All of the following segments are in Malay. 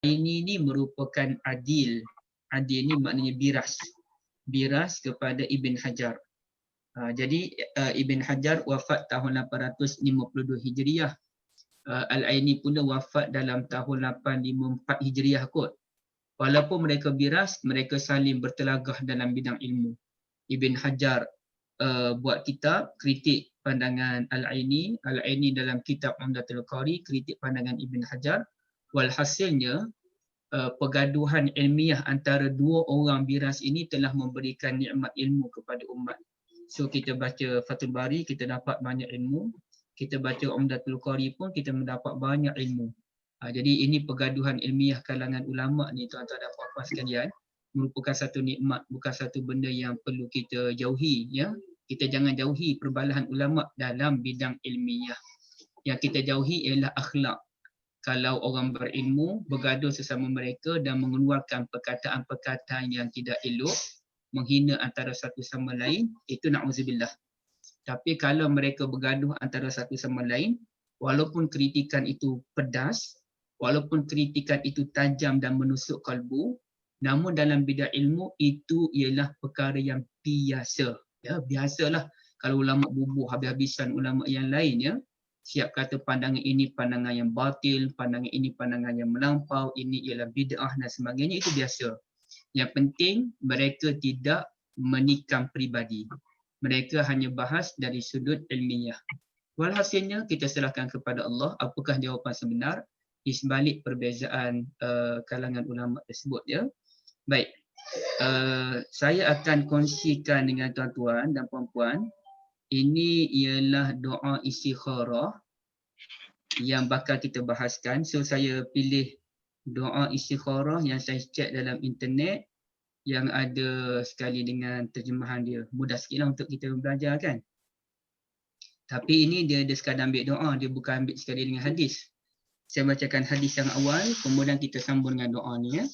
ini merupakan adil. Adil ni maknanya biras kepada Ibn Hajar. Jadi Ibn Hajar wafat tahun 852 Hijriah. Al-Aini pula wafat dalam tahun 854 Hijriah kot. Walaupun mereka biras, mereka saling bertelagah dalam bidang ilmu. Ibn Hajar buat kitab kritik pandangan Al-Aini. Al-Aini dalam kitab Umdatul Qari kritik pandangan Ibn Hajar. Walhasilnya pergaduhan ilmiah antara dua orang biras ini telah memberikan nikmat ilmu kepada umat. So kita baca Fathul Bari, kita dapat banyak ilmu. Kita baca Umdatul Qari pun kita mendapat banyak ilmu. Jadi ini pergaduhan ilmiah kalangan ulama ni tuan-tuan dan puan-puan sekalian, merupakan satu nikmat, bukan satu benda yang perlu kita jauhi, ya. Kita jangan jauhi perbalahan ulama dalam bidang ilmiah. Yang kita jauhi ialah akhlak. Kalau orang berilmu bergaduh sesama mereka dan mengeluarkan perkataan-perkataan yang tidak elok, menghina antara satu sama lain, itu na'udzubillah. Tapi kalau mereka bergaduh antara satu sama lain, walaupun kritikan itu pedas, walaupun kritikan itu tajam dan menusuk kalbu, namun dalam bidang ilmu itu ialah perkara yang biasa. Ya, biasalah kalau ulama bubuh habis-habisan ulama yang lain, ya. Siap kata pandangan ini pandangan yang batil, pandangan ini pandangan yang melampau, ini ialah bid'ah dan sebagainya, itu biasa. Yang penting mereka tidak menikam peribadi. Mereka hanya bahas dari sudut ilmiah. Walhasilnya kita serahkan kepada Allah apakah jawapan sebenar di sebalik perbezaan kalangan ulama tersebut, ya. Baik. Saya akan kongsikan dengan tuan-tuan dan puan-puan. Ini ialah doa istikharah yang bakal kita bahaskan. So saya pilih doa istikharah yang saya cek dalam internet yang ada sekali dengan terjemahan dia. Mudah sikitlah untuk kita belajar, kan. Tapi ini dia sekadar ambil doa, dia bukan ambil sekali dengan hadis. Saya bacakan hadis yang awal, kemudian kita sambung dengan doa ni, ya.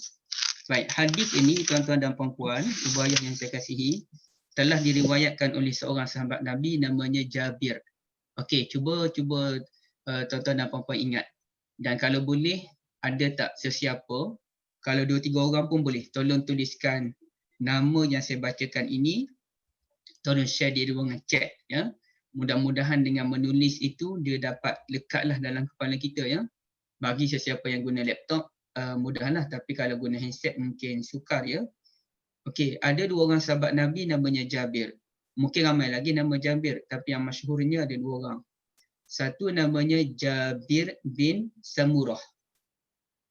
Baik, hadis ini tuan-tuan dan puan-puan, ibu ayah yang saya kasihi, telah diriwayatkan oleh seorang sahabat Nabi namanya Jabir. Okey, cuba tuan-tuan dan puan-puan ingat. Dan kalau boleh, ada tak sesiapa, kalau 2-3 orang pun boleh, tolong tuliskan nama yang saya bacakan ini, tolong share di ruangan chat, ya. Mudah-mudahan dengan menulis itu dia dapat lekatlah dalam kepala kita, ya. Bagi sesiapa yang guna laptop, mudahlah, tapi kalau guna handset mungkin sukar, ya. Okey, ada 2 orang sahabat Nabi namanya Jabir. Mungkin ramai lagi nama Jabir, tapi yang masyhurnya ada 2 orang. Satu namanya Jabir bin Samurah.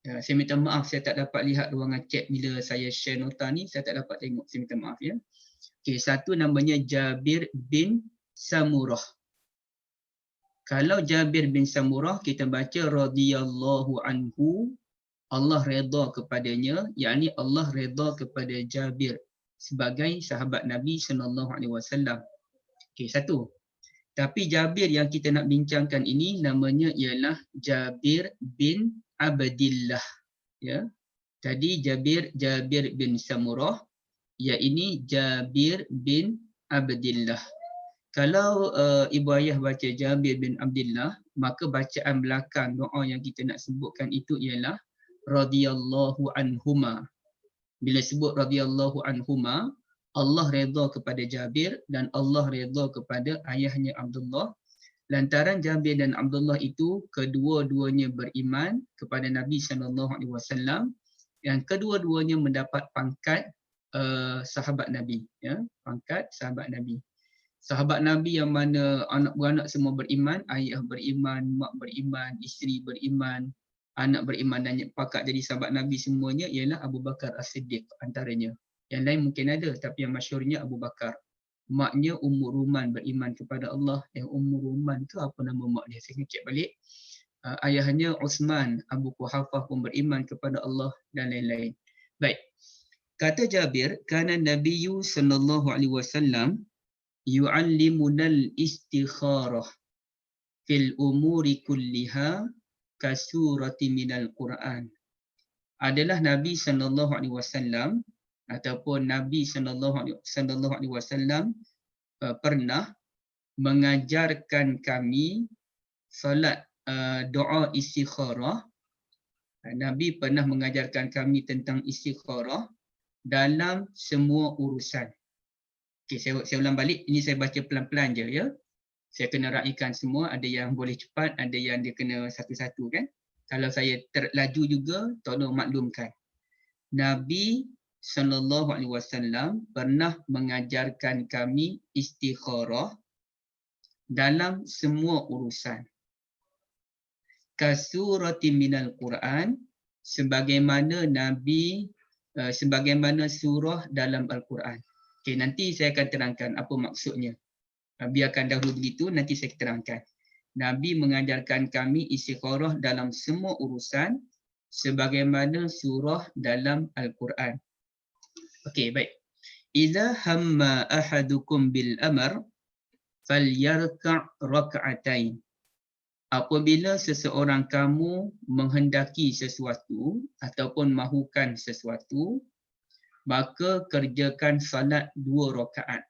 Ya, saya minta maaf saya tak dapat lihat ruangan chat bila saya share nota ni, saya tak dapat tengok, saya minta maaf, ya. Okey, satu namanya Jabir bin Samurah. Kalau Jabir bin Samurah kita baca radhiyallahu anhu, Allah redha kepadanya, yakni Allah redha kepada Jabir sebagai sahabat Nabi SAW. Okey, satu. Tapi Jabir yang kita nak bincangkan ini namanya ialah Jabir bin Abdillah, ya. Jadi Jabir bin Samurah, ya, ini Jabir bin Abdillah. Kalau ibu ayah baca Jabir bin Abdillah, maka bacaan belakang doa yang kita nak sebutkan itu ialah radhiyallahu anhuma. Bila sebut radhiyallahu anhuma, Allah redha kepada Jabir dan Allah redha kepada ayahnya Abdullah. Lantaran Jabir dan Abdullah itu kedua-duanya beriman kepada Nabi SAW, yang kedua-duanya mendapat pangkat sahabat Nabi, ya, pangkat sahabat Nabi. Sahabat Nabi yang mana anak beranak semua beriman, ayah beriman, mak beriman, isteri beriman, anak beriman dan pakat jadi sahabat Nabi semuanya ialah Abu Bakar As-Siddiq antaranya. Yang lain mungkin ada, tapi yang masyhurnya Abu Bakar. Maknya Ummu Ruman beriman kepada Allah. Yang Ummu Ruman tu apa nama mak dia? Saya cek balik. Ayahnya Uthman, Abu Quhafah pun beriman kepada Allah dan lain-lain. Baik. Kata Jabir, kana Nabiyyu sallallahu alaihi wasallam yu'allimunal istikharah fil umuri kulliha kasurati minal Quran. Adalah Nabi SAW ataupun Nabi SAW pernah mengajarkan kami salat doa istikharah Nabi pernah mengajarkan kami tentang istikharah dalam semua urusan. Okey, saya ulang balik. Ini saya baca pelan-pelan je ya. Saya kena raikan semua, ada yang boleh cepat, ada yang dia kena satu-satu kan. Kalau saya terlaju juga, tolong maklumkan. Nabi SAW pernah mengajarkan kami istikharah dalam semua urusan. Kasurati minal Quran, sebagaimana sebagaimana surah dalam Al-Quran. Okey, nanti saya akan terangkan apa maksudnya. Biarkan dahulu begitu, nanti saya terangkan. Nabi mengajarkan kami istikharah dalam semua urusan sebagaimana surah dalam Al-Quran. Okey, baik. Idza hamma ahadukum bil amr falyarka' rak'atain. Apabila seseorang kamu menghendaki sesuatu ataupun mahukan sesuatu, maka kerjakan salat 2 rakaat.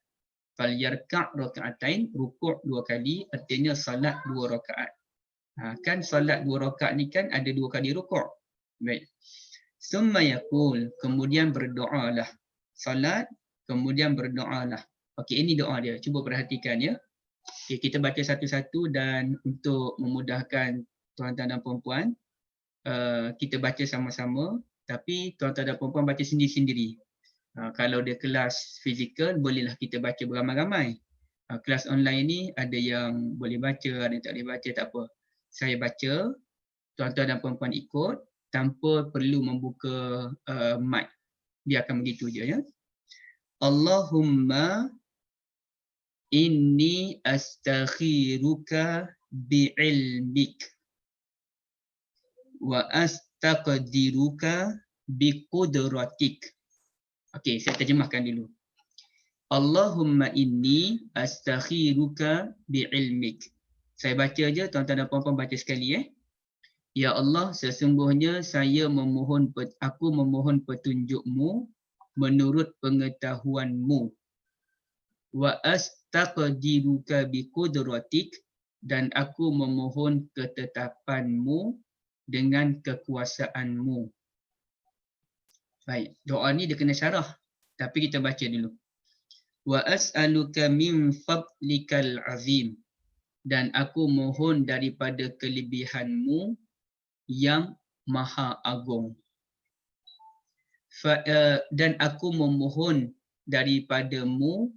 Falyarka' raka'atain, rukuk 2 kali, artinya salat 2 rakaat. Kan salat 2 rakaat ni kan ada 2 kali rukuk. Baik. Summa yaqul, kemudian berdoalah. Salat, kemudian berdoalah. Okey, ini doa dia. Cuba perhatikan ya. Okay, kita baca satu-satu dan untuk memudahkan tuan-tuan dan puan-puan, kita baca sama-sama, tapi tuan-tuan dan puan-puan baca sendiri-sendiri. Kalau dia kelas fizikal, bolehlah kita baca beramai-ramai. Kelas online ni ada yang boleh baca, ada yang tak boleh baca, tak apa. Saya baca, tuan-tuan dan puan-puan ikut tanpa perlu membuka mic. Dia akan begitu je ya. Allahumma inni astakhiruka bi'ilmik wa astaqdiruka biqudratik. Okey, saya terjemahkan dulu. Allahumma inni astakhiruka bi'ilmik. Saya baca je, tuan-tuan dan puan-puan baca sekali Ya Allah, sesungguhnya aku memohon petunjukmu menurut pengetahuanmu. Wa astaqdiruka biqudratik, dan aku memohon ketetapanmu dengan kekuasaanmu. Baik, doa ni dia kena syarah, tapi kita baca dulu. Wa as'aluka min fadlikal azim, dan aku mohon daripada kelebihanmu yang maha agung. Dan aku memohon daripadamu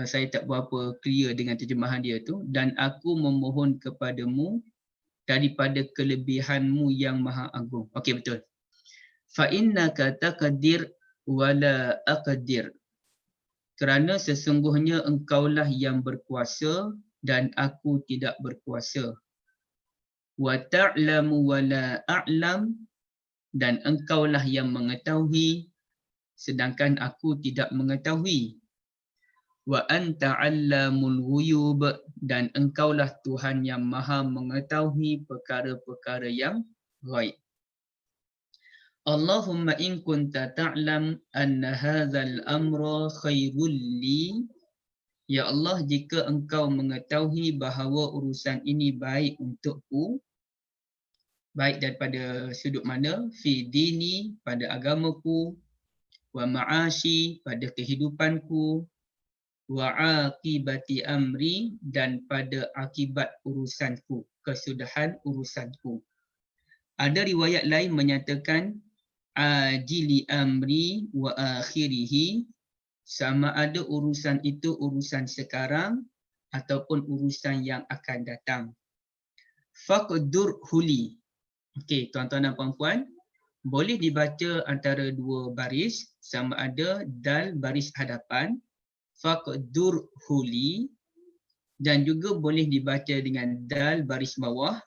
saya tak berapa clear dengan terjemahan dia tu. Dan aku memohon kepadamu daripada kelebihanmu yang maha agung. Okey, betul. Fa innaka taqdir wa la aqdir. Kerana sesungguhnya engkaulah yang berkuasa dan aku tidak berkuasa. Wa ta'lamu wa la a'lam, dan engkaulah yang mengetahui sedangkan aku tidak mengetahui. Wa anta 'allamul ghuyub, dan engkaulah Tuhan yang maha mengetahui perkara-perkara yang ghaib. Allahumma in kunta ta'lam anna hadzal amra khairul li. Ya Allah, jika engkau mengetahui bahawa urusan ini baik untukku, baik daripada sudut mana? Fi dini, pada agamaku, wa ma'ashi, pada kehidupanku, wa aqibati amri, dan pada akibat urusanku, kesudahan urusanku. Ada riwayat lain menyatakan ajili amri wa akhirihi, sama ada urusan itu urusan sekarang ataupun urusan yang akan datang. Faqdur huli. Okey, tuan-tuan dan puan-puan, boleh dibaca antara dua baris, sama ada dal baris hadapan, faqdur huli, dan juga boleh dibaca dengan dal baris bawah,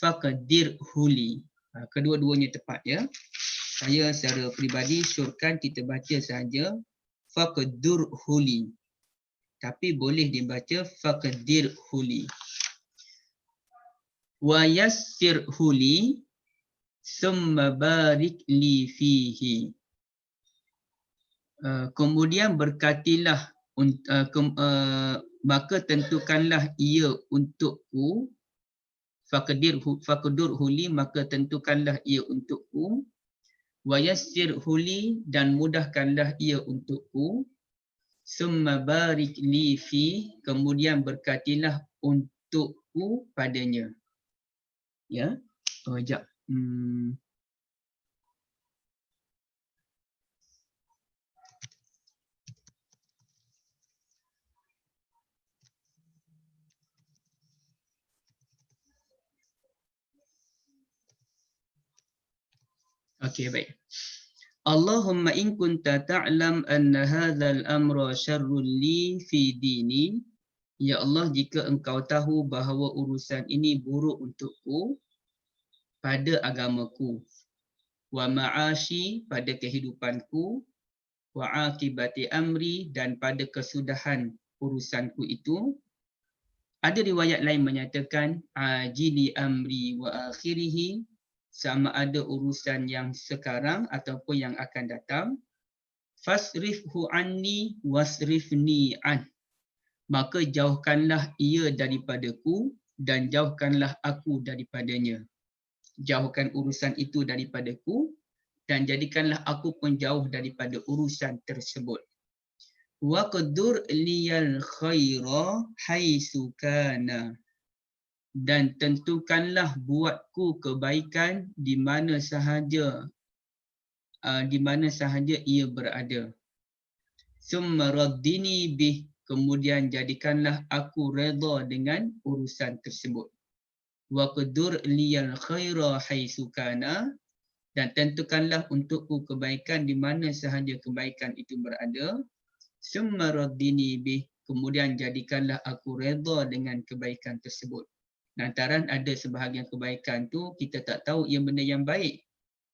faqdir huli. Kedua-duanya tepat ya. Saya secara peribadi syorkan kita baca saja faqdur huli. Tapi boleh dibaca faqdir huli. Wa yassir huli summa barik li fihi. Kemudian berkatilah, maka tentukanlah ia untukku faqdirhu li, maka tentukanlah ia untukku, wa yassirhu li, dan mudahkanlah ia untukku, summa barik li fi, kemudian berkatilah untukku padanya. Ya. Oh, jap. Okey, baik. Allahumma in kunta ta'lam anna hadzal amra syarrun li fi dini. Ya Allah, jika engkau tahu bahawa urusan ini buruk untukku pada agamaku, wa ma'ashi, pada kehidupanku, wa akibati amri, dan pada kesudahan urusanku itu. Ada riwayat lain menyatakan ajili amri wa akhirihi, sama ada urusan yang sekarang ataupun yang akan datang. Fasrifhu anni wasrifni an, maka jauhkanlah ia daripadaku dan jauhkanlah aku daripadanya. Jauhkan urusan itu daripadaku dan jadikanlah aku pun jauh daripada urusan tersebut. Wa qadur liyal khaira haitsu kana, dan tentukanlah buatku kebaikan di mana sahaja ia berada. Summa raddini bih, kemudian jadikanlah aku redha dengan urusan tersebut. Wa qadur liyal khaira haitsu kana, dan tentukanlah untukku kebaikan di mana sahaja kebaikan itu berada. Summa raddini bih, kemudian jadikanlah aku redha dengan kebaikan tersebut. Lantaran ada sebahagian kebaikan tu kita tak tahu ia benda yang baik,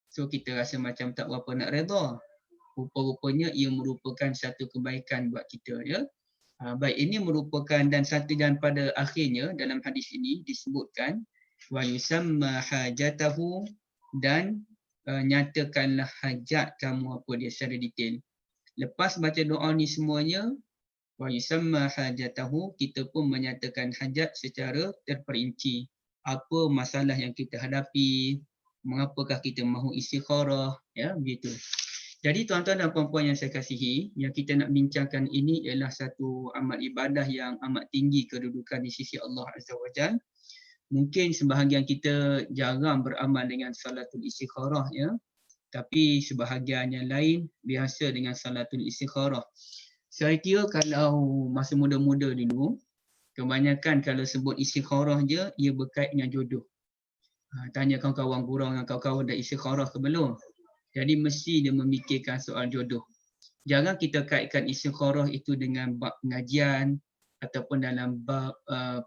so kita rasa macam tak berapa nak redha. Rupa-rupanya ia merupakan satu kebaikan buat kita, ya. Baik, ini merupakan, dan satu, dan pada akhirnya dalam hadis ini disebutkan wa yusamma hajatahu, dan nyatakanlah hajat kamu apa dia secara detail. Lepas baca doa ni semuanya, wa yusamma hajatahu, kita pun menyatakan hajat secara terperinci. Apa masalah yang kita hadapi, mengapakah kita mahu istikharah, ya, begitu. Jadi tuan-tuan dan puan-puan yang saya kasihi, yang kita nak bincangkan ini ialah satu amal ibadah yang amat tinggi kedudukan di sisi Allah Azza wa Jalla. Mungkin sebahagian kita jarang beramal dengan salatul istikharah, ya. Tapi sebahagian yang lain biasa dengan salatul istikharah. Saya kira kalau masa muda-muda dulu, kebanyakan kalau sebut istikharah je, ia berkait dengan jodoh. Tanya kawan-kawan gurau dengan kawan-kawan dah istikharah ke belum? Jadi mesti dia memikirkan soal jodoh. Jangan kita kaitkan istikharah itu dengan bab pengajian, ataupun dalam bab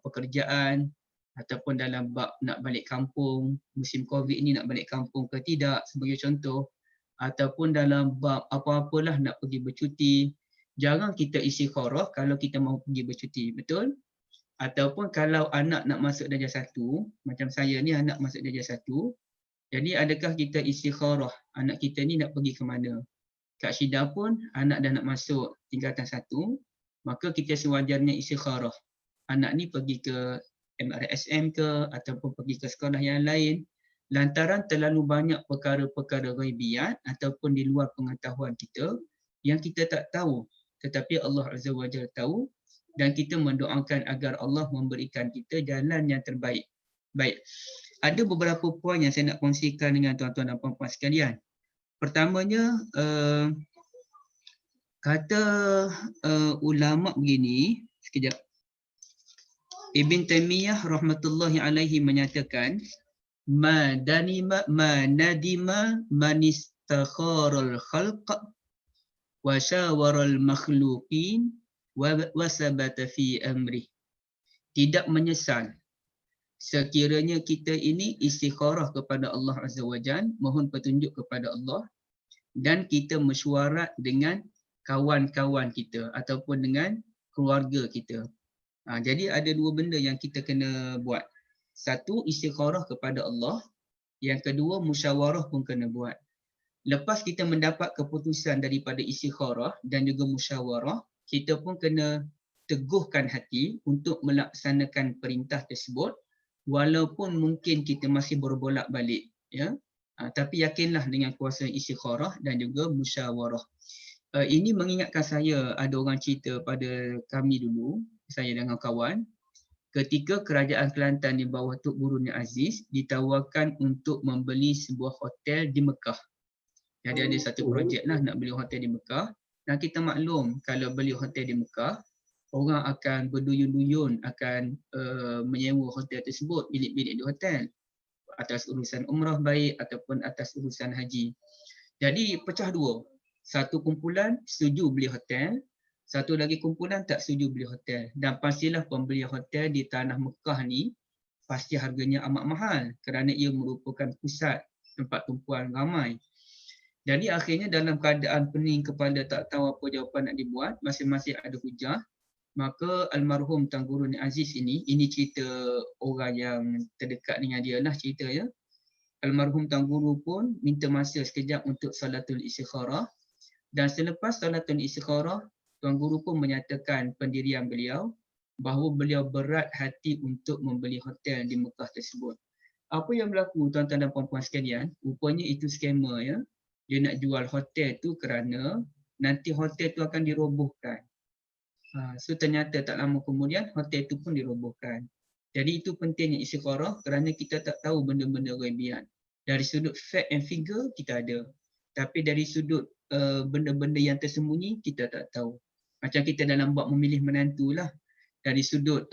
pekerjaan, ataupun dalam bab nak balik kampung, musim Covid ni nak balik kampung ke tidak, sebagai contoh. Ataupun dalam bab apa-apalah nak pergi bercuti. Jangan kita istikharah kalau kita mahu pergi bercuti, betul? Ataupun kalau anak nak masuk darjah 1, macam saya ni anak masuk darjah 1, jadi adakah kita istikharah anak kita ni nak pergi ke mana? Kak Syida pun anak dah nak masuk tingkatan 1, maka kita sewajarnya istikharah. Anak ni pergi ke MRSM ke ataupun pergi ke sekolah yang lain, lantaran terlalu banyak perkara-perkara ghaibiyat ataupun di luar pengetahuan kita yang kita tak tahu, tetapi Allah Azza wa Jalla tahu, dan kita mendoakan agar Allah memberikan kita jalan yang terbaik. Baik, ada beberapa poin yang saya nak kongsikan dengan tuan-tuan dan puan-puan sekalian. Pertamanya, kata ulama begini, sekejap. Ibn Taymiyah rahmatullahi alaihi menyatakan, ma nadima man istakharal khalq wa syawaral makhluqin wa sabata fi amri. Tidak menyesal sekiranya kita ini istikharah kepada Allah Azza wa Jalla, mohon petunjuk kepada Allah, dan kita mesyuarat dengan kawan-kawan kita ataupun dengan keluarga kita. Jadi ada dua benda yang kita kena buat. Satu, istikharah kepada Allah. Yang kedua, musyawarah pun kena buat. Lepas kita mendapat keputusan daripada istikharah dan juga musyawarah, kita pun kena teguhkan hati untuk melaksanakan perintah tersebut walaupun mungkin kita masih berbolak-balik, ya. Tapi yakinlah dengan kuasa istikharah dan juga musyawarah. Ini mengingatkan saya, ada orang cerita pada kami dulu, saya dengan kawan, ketika kerajaan Kelantan di bawah Tok Guru Ni Aziz ditawarkan untuk membeli sebuah hotel di Mekah. Jadi ada satu projek lah nak beli hotel di Mekah. Dan kita maklum kalau beli hotel di Mekah, orang akan berduyun-duyun akan menyewa hotel tersebut, bilik-bilik di hotel, atas urusan umrah baik ataupun atas urusan haji. Jadi pecah dua. Satu kumpulan setuju beli hotel, satu lagi kumpulan tak setuju beli hotel. Dan pastilah pembeli hotel di tanah Mekah ni pasti harganya amat mahal kerana ia merupakan pusat tempat tumpuan ramai. Jadi akhirnya dalam keadaan pening kepala tak tahu apa jawapan nak dibuat, masing-masing ada hujah, maka almarhum Tuan Guru Ni Aziz ini cerita orang yang terdekat dengan dia lah cerita ya. Almarhum Tuan Guru pun minta masa sekejap untuk salatul istikharah. Dan selepas salatul istikharah, Tuan Guru pun menyatakan pendirian beliau bahawa beliau berat hati untuk membeli hotel di Mekah tersebut. Apa yang berlaku tuan-tuan dan puan-puan sekalian, rupanya itu scammer ya. Dia nak jual hotel tu kerana nanti hotel tu akan dirobohkan. So ternyata tak lama kemudian hotel tu pun dirobohkan. Jadi itu pentingnya istikharah kerana kita tak tahu benda-benda ghaibian. Dari sudut fact and figure kita ada. Tapi dari sudut benda-benda yang tersembunyi kita tak tahu. Macam kita dalam bab memilih menantu lah. Dari sudut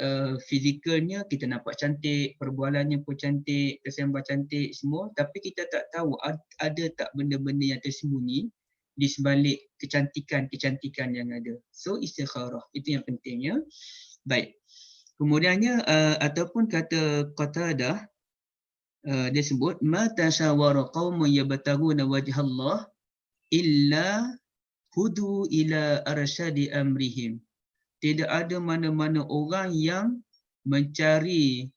fizikalnya kita nampak cantik, perbualannya pun cantik, tersembar cantik semua. Tapi kita tak tahu ada tak benda-benda yang tersembunyi di sebalik kecantikan-kecantikan yang ada. So istikharah itu yang pentingnya. Baik. Kemudiannya ataupun kata Qatadah, dia sebut ma tashawara qaumun yabtaguna wajhallah illa hudu ila arsyadi amrihim. Tidak ada mana-mana orang yang mencari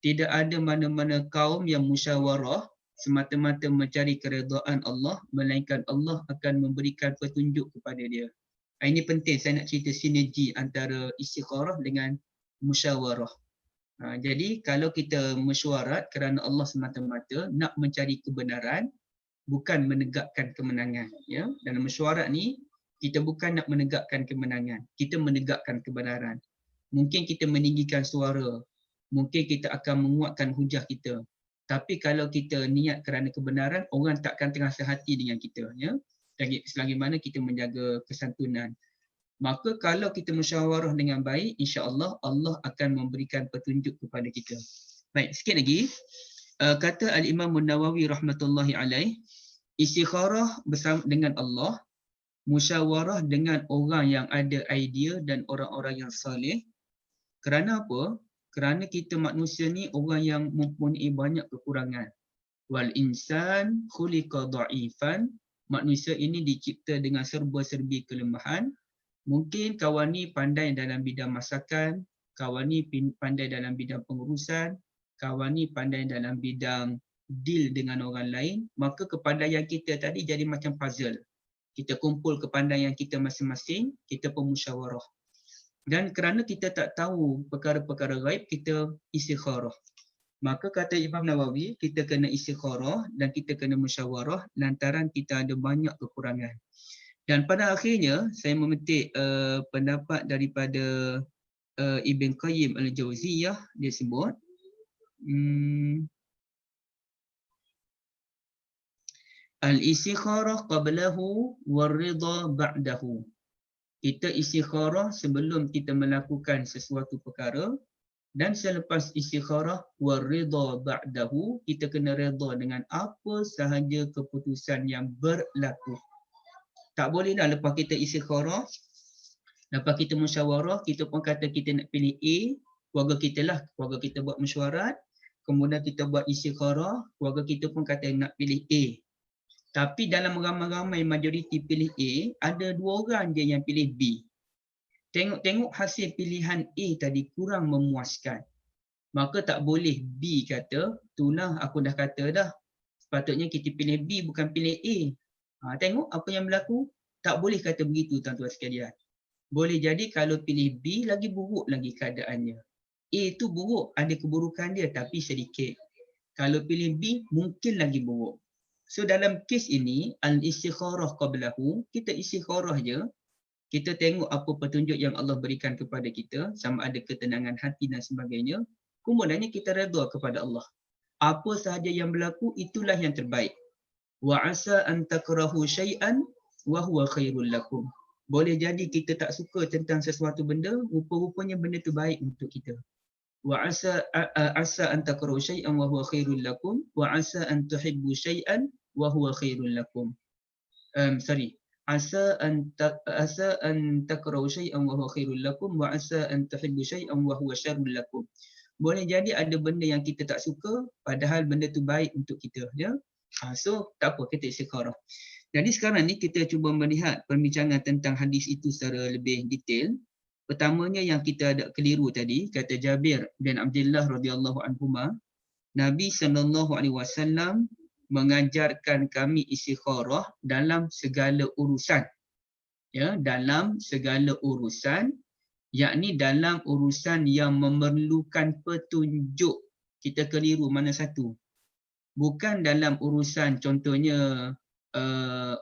tidak ada mana-mana kaum yang musyawarah semata-mata mencari keredaan Allah, melainkan Allah akan memberikan petunjuk kepada dia. Ini penting, saya nak cerita sinergi antara istikharah dengan musyawarah. Jadi kalau kita mesyuarat kerana Allah semata-mata nak mencari kebenaran, bukan menegakkan kemenangan. Ya? Dalam mesyuarat ni, kita bukan nak menegakkan kemenangan, kita menegakkan kebenaran. Mungkin kita meninggikan suara, mungkin kita akan menguatkan hujah kita. Tapi kalau kita niat kerana kebenaran, orang takkan terasa hati dengan kita. Ya? Selagi mana kita menjaga kesantunan. Maka kalau kita musyawarah dengan baik, insya-Allah Allah akan memberikan petunjuk kepada kita. Baik, sikit lagi. Kata Al-Imam An-Nawawi rahmatullahi alaih, istikharah bersama dengan Allah, musyawarah dengan orang yang ada idea dan orang-orang yang saleh. Kerana apa? Kerana kita manusia ni orang yang mempunyai banyak kekurangan. Wal insan khuliqa dha'ifan. Manusia ini dicipta dengan serba-serbi kelemahan. Mungkin kawan ni pandai dalam bidang masakan, kawan ni pandai dalam bidang pengurusan, kawan ni pandai dalam bidang deal dengan orang lain, maka kepandaian kita tadi jadi macam puzzle. Kita kumpul kepandaian kita masing-masing, kita pemusyawarah. Dan kerana kita tak tahu perkara-perkara gaib, kita istikharah. Maka kata Imam Nawawi, kita kena istikharah dan kita kena musyawarah lantaran kita ada banyak kekurangan. Dan pada akhirnya, saya memetik pendapat daripada Ibn Qayyim Al-Jauziyah, dia sebut, al-istikharah qablahu war-ridha ba'dahu. Kita istikharah sebelum kita melakukan sesuatu perkara, dan selepas istikharah war-ridha ba'dahu, kita kena redha dengan apa sahaja keputusan yang berlaku. Tak boleh dah lepas kita istikharah, lepas kita musyawarah, kita pun kata kita nak pilih A, keluarga kita lah, keluarga kita buat mesyuarat, kemudian kita buat istikharah, keluarga kita pun kata nak pilih A. Tapi dalam ramai-ramai majoriti pilih A, ada 2 orang je yang pilih B. Tengok-tengok hasil pilihan A tadi kurang memuaskan. Maka tak boleh B kata, itulah aku dah kata dah, sepatutnya kita pilih B bukan pilih A. Tengok apa yang berlaku. Tak boleh kata begitu tuan-tuan sekalian. Boleh jadi kalau pilih B lagi buruk lagi keadaannya. A tu buruk, ada keburukan dia tapi sedikit. Kalau pilih B, mungkin lagi buruk. So dalam kes ini, al-istikharah qablahu, kita istikharah je, kita tengok apa petunjuk yang Allah berikan kepada kita, sama ada ketenangan hati dan sebagainya, kemudiannya kita redha kepada Allah. Apa sahaja yang berlaku, itulah yang terbaik. Wa asa an takrahu syai'an wa huwa khairul lakum. Boleh jadi kita tak suka tentang sesuatu benda, rupa-rupanya benda tu baik untuk kita. Wa asa an takrahu syai'an wa huwa khairul lakum wa asa an tuhibbu syai'an wa huwa khairul lakum. Asa an takrahu syai'an wa huwa khairul lakum wa asa an tuhibbu syai'an wa huwa syarrul lakum. Boleh jadi ada benda yang kita tak suka padahal benda tu baik untuk kita, ya. So tak apa, kita istikharah. Jadi sekarang ni kita cuba melihat perbincangan tentang hadis itu secara lebih detail. Pertamanya yang kita ada keliru tadi, kata Jabir bin Abdullah radhiyallahu anhuma, Nabi SAW mengajarkan kami istikharah dalam segala urusan. Ya, dalam segala urusan, yakni dalam urusan yang memerlukan petunjuk. Kita keliru mana satu? Bukan dalam urusan, contohnya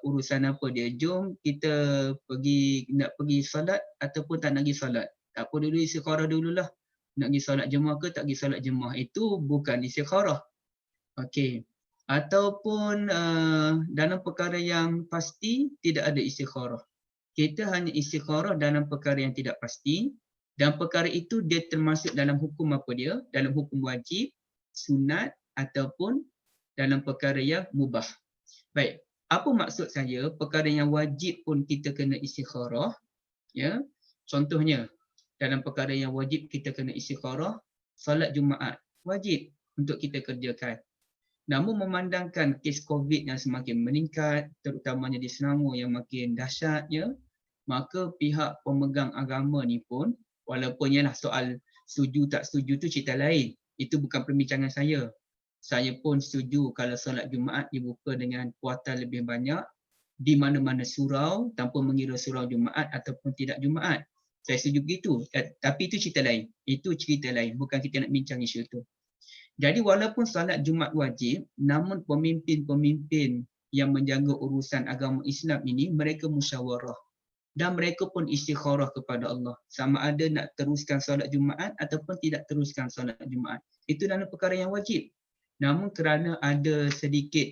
urusan apa dia, jom kita nak pergi solat ataupun tak nak pergi solat. Tak apa, dulu istikharah dululah. Nak pergi solat jemaah ke tak pergi solat jemaah, itu bukan istikharah. Okey. Ataupun dalam perkara yang pasti tidak ada istikharah. Kita hanya istikharah dalam perkara yang tidak pasti, dan perkara itu dia termasuk dalam hukum apa dia? Dalam hukum wajib, sunat ataupun dalam perkara yang mubah. Baik, apa maksud saya perkara yang wajib pun kita kena istikharah, ya? Contohnya dalam perkara yang wajib kita kena istikharah, solat Jumaat wajib untuk kita kerjakan. Namun memandangkan kes COVID yang semakin meningkat, terutamanya di Selangor yang makin dahsyat, ya, maka pihak pemegang agama ni pun, walaupun ialah soal setuju tak setuju tu cerita lain, itu bukan perbincangan saya. Saya pun setuju kalau solat Jumaat dibuka dengan kuartal lebih banyak di mana-mana surau tanpa mengira surau Jumaat ataupun tidak Jumaat. Saya setuju begitu. Tapi itu cerita lain. Itu cerita lain. Bukan kita nak bincang isu itu. Jadi walaupun solat Jumaat wajib, namun pemimpin-pemimpin yang menjaga urusan agama Islam ini, mereka musyawarah. Dan mereka pun istikharah kepada Allah. Sama ada nak teruskan solat Jumaat ataupun tidak teruskan solat Jumaat. Itu dalam perkara yang wajib. Namun kerana ada sedikit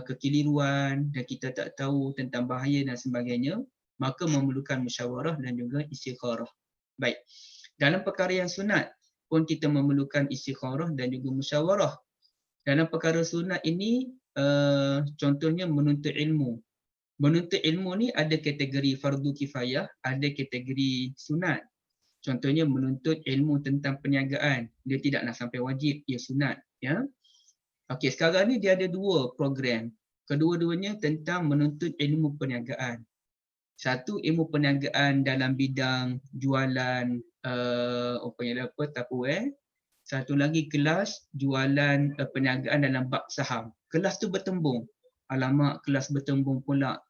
kekeliruan dan kita tak tahu tentang bahaya dan sebagainya, maka memerlukan musyawarah dan juga istikharah. Baik. Dalam perkara yang sunat pun kita memerlukan istikharah dan juga musyawarah. Dalam perkara sunat ini, contohnya menuntut ilmu. Menuntut ilmu ni ada kategori fardu kifayah, ada kategori sunat. Contohnya menuntut ilmu tentang perniagaan, dia tidaklah sampai wajib, ia sunat, ya. Okey, sekarang ni dia ada dua program. Kedua-duanya tentang menuntut ilmu perniagaan. Satu, ilmu perniagaan dalam bidang jualan Tupperware. Satu lagi kelas jualan perniagaan dalam bab saham. Kelas tu bertembung. Alamak, kelas bertembung pula.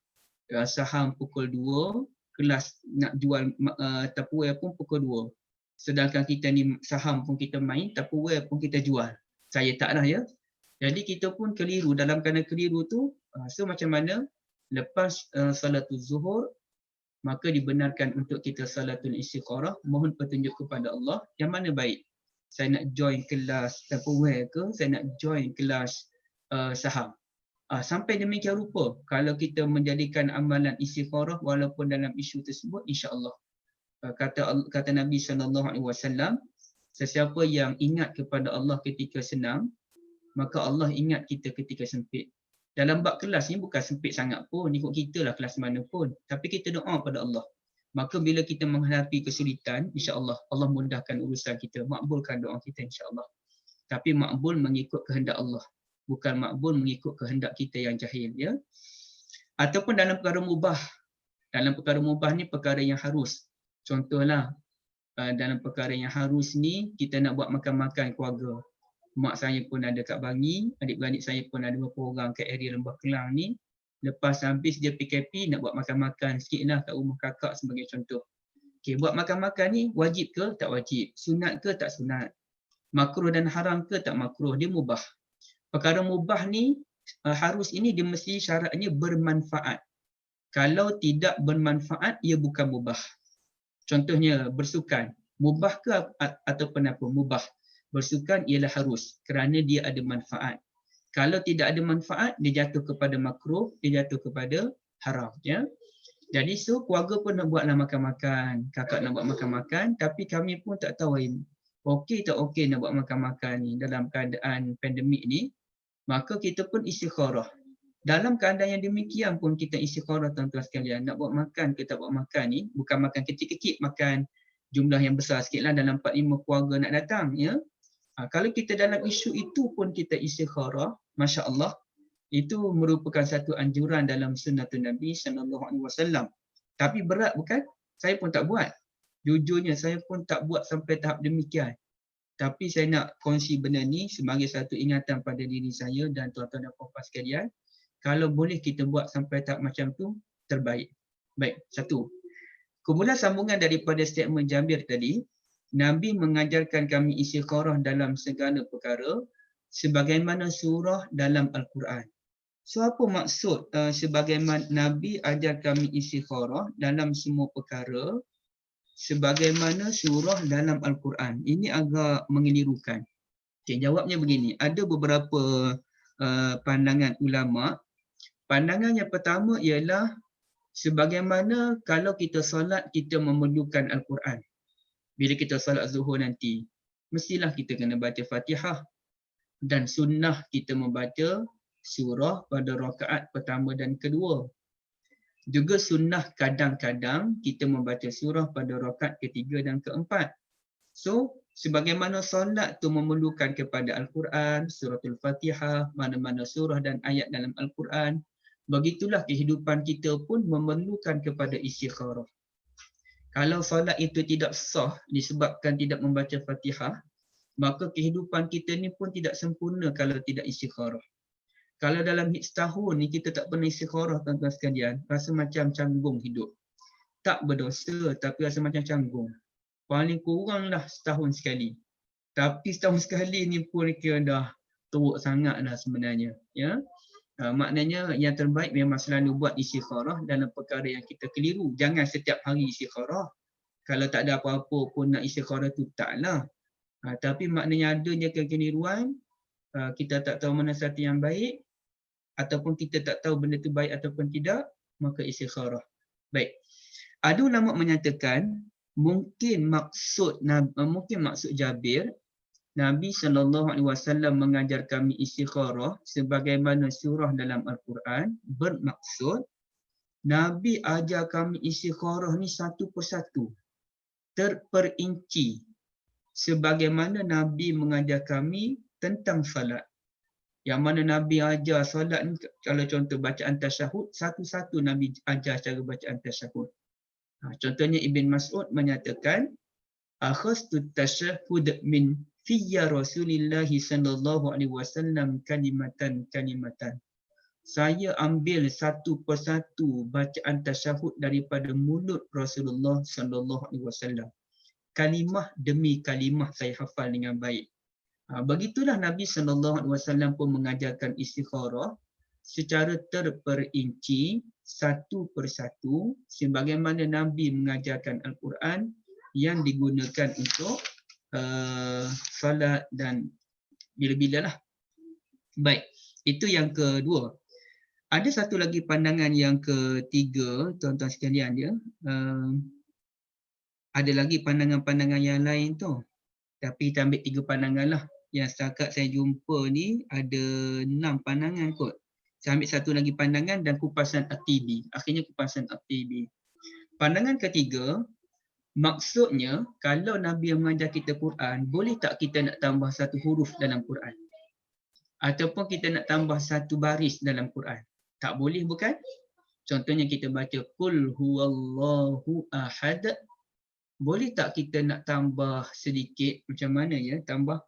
Saham pukul 2, kelas nak jual Tupperware pun pukul 2. Sedangkan kita ni saham pun kita main, Tupperware pun kita jual. Saya taklah, ya. Jadi kita pun keliru. Dalam keadaan keliru tu, so macam mana? Lepas salatul zuhur, maka dibenarkan untuk kita salatul istikharah, mohon petunjuk kepada Allah yang mana baik. Saya nak join kelas Tupperware ke, saya nak join kelas saham. Sampai demikian rupa, kalau kita menjadikan amalan istikharah walaupun dalam isu tersebut, insya-Allah. Kata Nabi SAW, sesiapa yang ingat kepada Allah ketika senang, maka Allah ingat kita ketika sempit. Dalam bab kelas ni bukan sempit sangat pun, ikut kita lah kelas mana pun. Tapi kita doa pada Allah. Maka bila kita menghadapi kesulitan, insya-Allah Allah mudahkan urusan kita, makbulkan doa kita insya-Allah. Tapi makbul mengikut kehendak Allah, bukan makbul mengikut kehendak kita yang jahil, ya. Ataupun dalam perkara mubah. Dalam perkara mubah ni perkara yang harus. Contohlah, dalam perkara yang harus ni kita nak buat makan-makan keluarga. Mak saya pun ada kat Bangi, adik-beradik saya pun ada beberapa orang kat area Lembah Kelang ni. Lepas habis dia PKP nak buat makan-makan sikit lah kat rumah kakak sebagai contoh. Okey, buat makan-makan ni wajib ke tak wajib? Sunat ke tak sunat? Makruh dan haram ke tak makruh? Dia mubah. Perkara mubah ni harus ini dia mesti syaratnya bermanfaat. Kalau tidak bermanfaat ia bukan mubah. Contohnya bersukan. Mubah ke ataupun apa? Mubah. Bersukan ialah harus kerana dia ada manfaat. Kalau tidak ada manfaat, dia jatuh kepada makruh, dia jatuh kepada haram. Ya. Jadi keluarga pun nak buatlah makan-makan. Kakak nak buat makan-makan, tapi kami pun tak tahu okey tak okey nak buat makan-makan ni dalam keadaan pandemik ni. Maka kita pun istikharah. Dalam keadaan yang demikian pun kita istikharah tuan-tuan sekalian. Nak buat makan ke tak buat makan ni, bukan makan kecil-kecil, makan jumlah yang besar sikit lah dalam 4-5 keluarga nak datang. Ya. Kalau kita dalam isu itu pun kita istikharah, Masya Allah, itu merupakan satu anjuran dalam sunnatun Nabi SAW. Tapi berat bukan? Saya pun tak buat. Jujurnya saya pun tak buat sampai tahap demikian. Tapi saya nak kongsi benda ni sebagai satu ingatan pada diri saya dan tuan-tuan dan puan-puan sekalian. Kalau boleh kita buat sampai tahap macam tu, terbaik. Baik, satu. Kemudian sambungan daripada statement Jabir tadi, Nabi mengajarkan kami istikharah dalam segala perkara sebagaimana surah dalam Al-Quran. So apa maksud sebagaimana Nabi ajar kami istikharah dalam semua perkara sebagaimana surah dalam Al-Quran? Ini agak mengelirukan. Okay, jawabnya begini, ada beberapa pandangan ulama. Pandangan yang pertama ialah sebagaimana kalau kita solat kita memerlukan Al-Quran. Bila kita solat zuhur nanti, mestilah kita kena baca Fatihah dan sunnah kita membaca surah pada rakaat pertama dan kedua. Juga sunnah kadang-kadang kita membaca surah pada rakaat ketiga dan keempat. So, sebagaimana solat tu memerlukan kepada Al-Quran, suratul Fatihah, mana-mana surah dan ayat dalam Al-Quran, begitulah kehidupan kita pun memerlukan kepada istikharah. Kalau solat itu tidak sah disebabkan tidak membaca Fatihah, maka kehidupan kita ni pun tidak sempurna kalau tidak istikharah. Kalau dalam setahun ni kita tak pernah istikharah tuan-tuan sekalian, rasa macam canggung hidup. Tak berdosa tapi rasa macam canggung. Paling kuranglah setahun sekali. Tapi setahun sekali ni pun kira dah teruk sangat dah sebenarnya. Ya? Maknanya yang terbaik memang selalu buat istikharah dalam perkara yang kita keliru. Jangan setiap hari istikharah. Kalau tak ada apa-apa pun nak istikharah tu taklah. Tapi maknanya adanya kekeliruan, kita tak tahu mana satu yang baik, ataupun kita tak tahu benda tu baik ataupun tidak, maka istikharah. Baik. Ada ulama menyatakan mungkin maksud Jabir, Nabi SAW mengajar kami istikharah sebagaimana surah dalam Al-Quran, bermaksud Nabi ajar kami istikharah ni satu persatu, terperinci, sebagaimana Nabi mengajar kami tentang salat. Yang mana Nabi ajar solat ni, kalau contoh bacaan tasyahud, satu-satu Nabi ajar cara bacaan tasyahud. Contohnya Ibn Mas'ud menyatakan, akhastu tasyahud min fiyya Rasulillah sallallahu alaihi wasallam kalimatan. Saya ambil satu persatu bacaan tasyahud daripada mulut Rasulullah sallallahu alaihi wasallam. Kalimah demi kalimah saya hafal dengan baik. Begitulah Nabi SAW pun mengajarkan istikharah secara terperinci satu persatu sebagaimana Nabi mengajarkan Al-Quran yang digunakan untuk salat dan bila-bila lah. Baik, itu yang kedua. Ada satu lagi pandangan yang ketiga, tuan-tuan sekalian ya. Ada lagi pandangan-pandangan yang lain tu. Tapi kita ambil 3 pandangan lah. Yang setakat saya jumpa ni ada 6 pandangan kot. Saya ambil satu lagi pandangan dan kupasan At-Tibi. Akhirnya kupasan At-Tibi. Pandangan ketiga, maksudnya kalau Nabi yang mengajar kita Quran, boleh tak kita nak tambah satu huruf dalam Quran? Ataupun kita nak tambah satu baris dalam Quran? Tak boleh bukan? Contohnya kita baca Qul huwallahu ahad. Boleh tak kita nak tambah sedikit? Macam mana ya? Tambah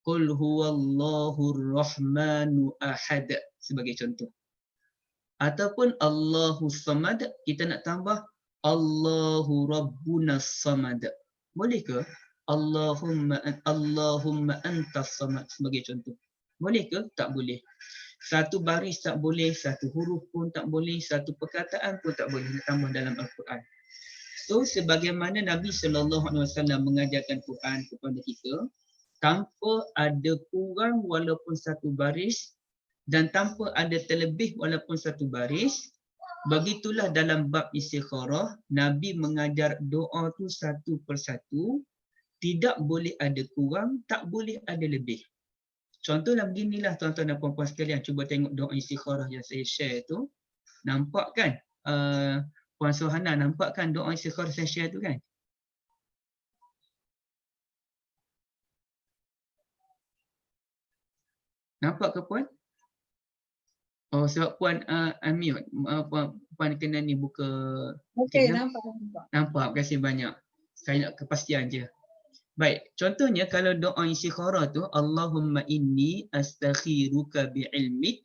Qul huwallahur rahmanu ahad sebagai contoh. Ataupun Allahus samad, kita nak tambah Allahu Rabbuna Samad. Boleh ke? Allahumma antas samad sebagai contoh. Boleh ke? Tak boleh. Satu baris tak boleh, satu huruf pun tak boleh, satu perkataan pun tak boleh ditambah dalam Al-Quran. So sebagaimana Nabi SAW mengajarkan Quran kepada kita, tanpa ada kurang walaupun satu baris dan tanpa ada terlebih walaupun satu baris, begitulah dalam bab istikharah, Nabi mengajar doa tu satu persatu, tidak boleh ada kurang, tak boleh ada lebih. Contohlah beginilah tuan-tuan dan puan-puan sekalian, cuba tengok doa istikharah yang saya share tu. Nampak kan? Puan Suhana, nampak kan doa istikharah saya share tu kan? Nampak ke puan? Oh, sebab puan unmute. Puan kena ni buka. Okey, Okay, nampak. nampak, terima kasih banyak. Saya nak kepastian je. Baik, contohnya kalau doa istikharah tu, Allahumma inni astakhiruka bi'ilmik.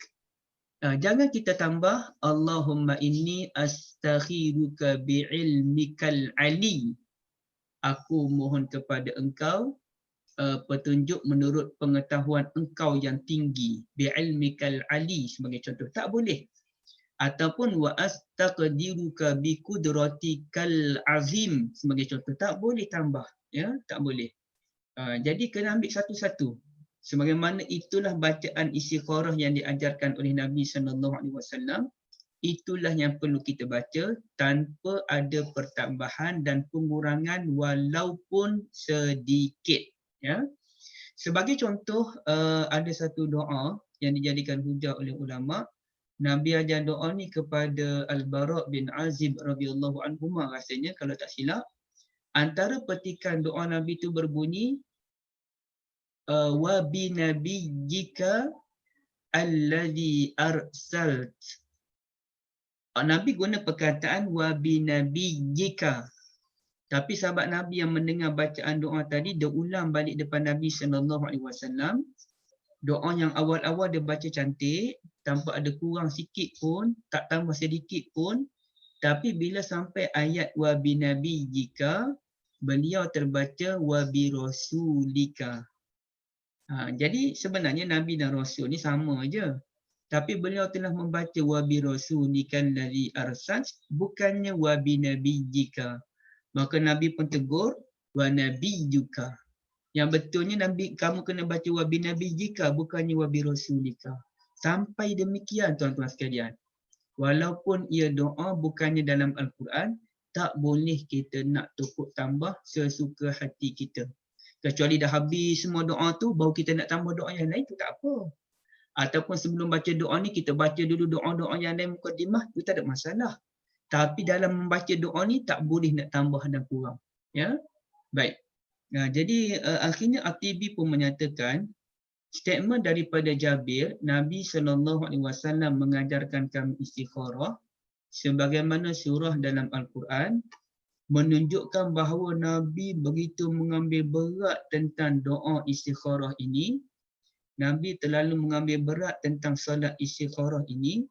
Jangan kita tambah, Allahumma inni astakhiruka bi'ilmikal ali. Aku mohon kepada engkau petunjuk menurut pengetahuan engkau yang tinggi. Bi'ilmikal ali sebagai contoh. Tak boleh. Ataupun wa astaqdiruka biqudratikal azim sebagai contoh. Tak boleh tambah. Ya, tak boleh. Jadi kena ambil satu-satu. Sebagaimana itulah bacaan istikharah yang diajarkan oleh Nabi SAW. Itulah yang perlu kita baca tanpa ada pertambahan dan pengurangan walaupun sedikit. Ya. Sebagai contoh, ada satu doa yang dijadikan hujah oleh ulama. Nabi ajar doa ni kepada Al-Bara' bin Azib radhiyallahu anhuma rasanya kalau tak silap. Antara petikan doa Nabi itu berbunyi wa bi nabiyyika alladhi arsalt. Nabi guna perkataan wa bi nabiyyika. Tapi sahabat Nabi yang mendengar bacaan doa tadi dia ulang balik depan Nabi SAW. Doa yang awal-awal dia baca cantik tanpa ada kurang sikit pun, tak tambah sedikit pun. Tapi bila sampai ayat wa bi nabiyyika, beliau terbaca wa bi rasulika. Jadi sebenarnya Nabi dan Rasul ni sama aja. Tapi beliau telah membaca wa bi rasulikan ladzi arsal, bukannya wa bi nabiyyika. Maka Nabi pun tegur wa nabiyyuka. Yang betulnya Nabi kamu kena baca wa bi nabiyyika bukannya wa bi rasulika. Sampai demikian tuan-tuan sekalian. Walaupun ia doa bukannya dalam Al-Quran, tak boleh kita nak tukuk tambah sesuka hati kita. Kecuali dah habis semua doa tu, baru kita nak tambah doa yang lain, tu tak apa. Ataupun sebelum baca doa ni, kita baca dulu doa-doa yang lain mukadimah, tu tak ada masalah. Tapi dalam membaca doa ni, tak boleh nak tambah dan kurang. Ya, baik. Jadi akhirnya At-Tibi pun menyatakan, statement daripada Jabir, Nabi SAW mengajarkan kami istikharah sebagaimana surah dalam Al-Quran menunjukkan bahawa Nabi begitu mengambil berat tentang doa istikharah ini. Nabi terlalu mengambil berat tentang solat istikharah ini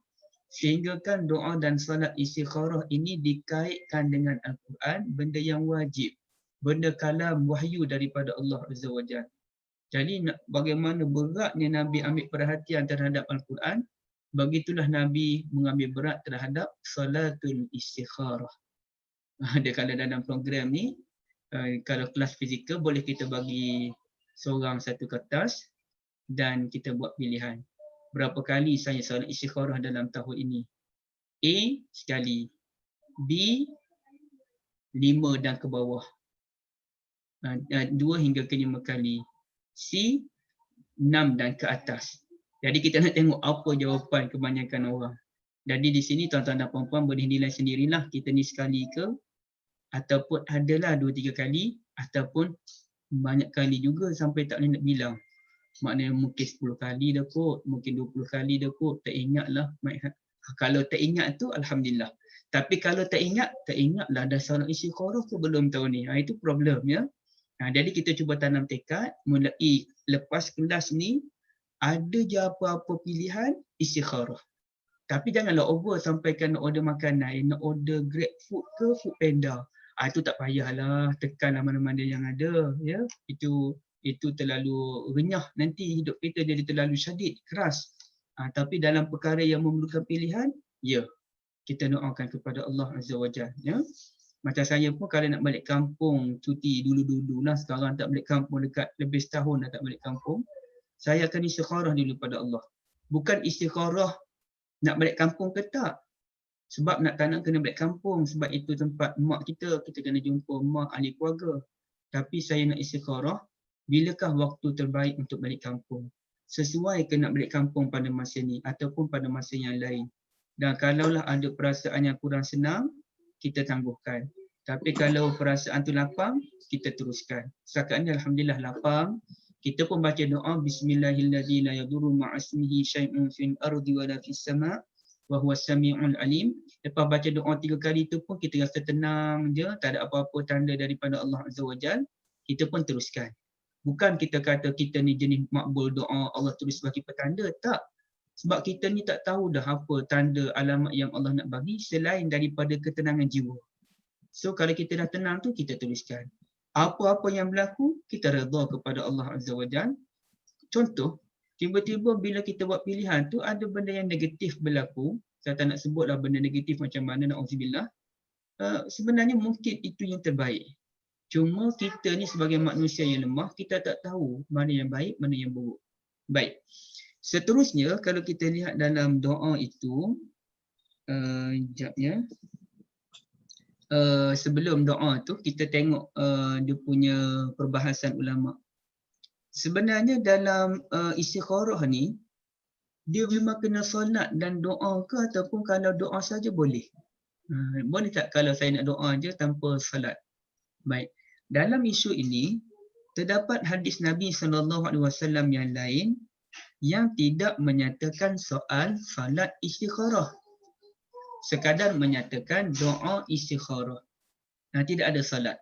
sehingga kan doa dan solat istikharah ini dikaitkan dengan Al-Quran, benda yang wajib, benda kalam wahyu daripada Allah Azza wa Jalla. Jadi bagaimana beratnya Nabi ambil perhatian terhadap Al-Quran, begitulah Nabi mengambil berat terhadap salatul istikharah. Dia kalau dalam program ni, kalau kelas fizikal boleh kita bagi seorang satu kertas dan kita buat pilihan. Berapa kali saya solat istikharah dalam tahun ini? A, sekali. B, 5 dan ke bawah. 2 hingga ke 5 kali. C, 6 dan ke atas. Jadi kita nak tengok apa jawapan kebanyakan orang. Jadi di sini tuan-tuan dan puan-puan boleh nilai sendirilah kita ni sekali ke ataupun adalah 2-3 kali ataupun banyak kali juga sampai tak boleh nak bilang. Maknanya mungkin 10 kali dah kot, mungkin 20 kali dah kot, tak ingatlah. Kalau tak ingat tu alhamdulillah. Tapi kalau tak ingatlah dah solat istikharah ke belum tahun ni. Itu problem ya. Jadi kita cuba tanam tekad mulai lepas kelas ni ada je apa-apa pilihan istikharah. Tapi janganlah over sampaikan nak order makanan, nak order Grab food ke Food Panda. Itu tak payahlah, tekanlah mana-mana yang ada, ya. Itu terlalu renyah, nanti hidup kita jadi terlalu syadid, keras. Tapi dalam perkara yang memerlukan pilihan, ya, kita doakan kepada Allah Azza wa Jalla, ya. Macam saya pun kalau nak balik kampung cuti dulu-dulu lah, sekarang tak balik kampung dekat lebih setahun dah tak balik kampung. Saya akan istikharah dulu pada Allah. Bukan istikharah nak balik kampung ke tak. Sebab nak tak nak kena balik kampung. Sebab itu tempat mak kita kena jumpa mak, ahli keluarga. Tapi saya nak istikharah, bilakah waktu terbaik untuk balik kampung? Sesuai ke nak balik kampung pada masa ni ataupun pada masa yang lain. Dan kalaulah ada perasaan yang kurang senang, kita tangguhkan. Tapi kalau perasaan tu lapang, kita teruskan. Setakat ni alhamdulillah lapang. Kita pun baca doa bismillahirrahmanirrahim la yadurru ma'asmihi syai'un fil ardi wala fis sama' wa huwas samiul alim. Lepas baca doa 3 kali tu pun kita rasa tenang je, tak ada apa-apa tanda daripada Allah Azza wa Jalla, kita pun teruskan. Bukan kita kata kita ni jenis makbul doa Allah terus bagi petanda, tak. Sebab kita ni tak tahu dah apa tanda alamat yang Allah nak bagi selain daripada ketenangan jiwa. So kalau kita dah tenang tu, kita teruskan. Apa-apa yang berlaku, kita redha kepada Allah Azza wa Jalla. Contoh, tiba-tiba bila kita buat pilihan tu ada benda yang negatif berlaku. Saya tak nak sebutlah benda negatif macam mana, na'udzubillah. Sebenarnya mungkin itu yang terbaik. Cuma kita ni sebagai manusia yang lemah, kita tak tahu mana yang baik, mana yang buruk. Baik. Seterusnya, kalau kita lihat dalam doa itu, sekejap ya. Sebelum doa tu, kita tengok dia punya perbahasan ulama. Sebenarnya dalam istikharah ni, dia memang kena solat dan doa ke ataupun kalau doa saja boleh? Boleh tak kalau saya nak doa je tanpa solat? Baik. Dalam isu ini, terdapat hadis Nabi SAW yang lain yang tidak menyatakan soal salat istikharah. Sekadar menyatakan doa istikharah. Tidak ada salat.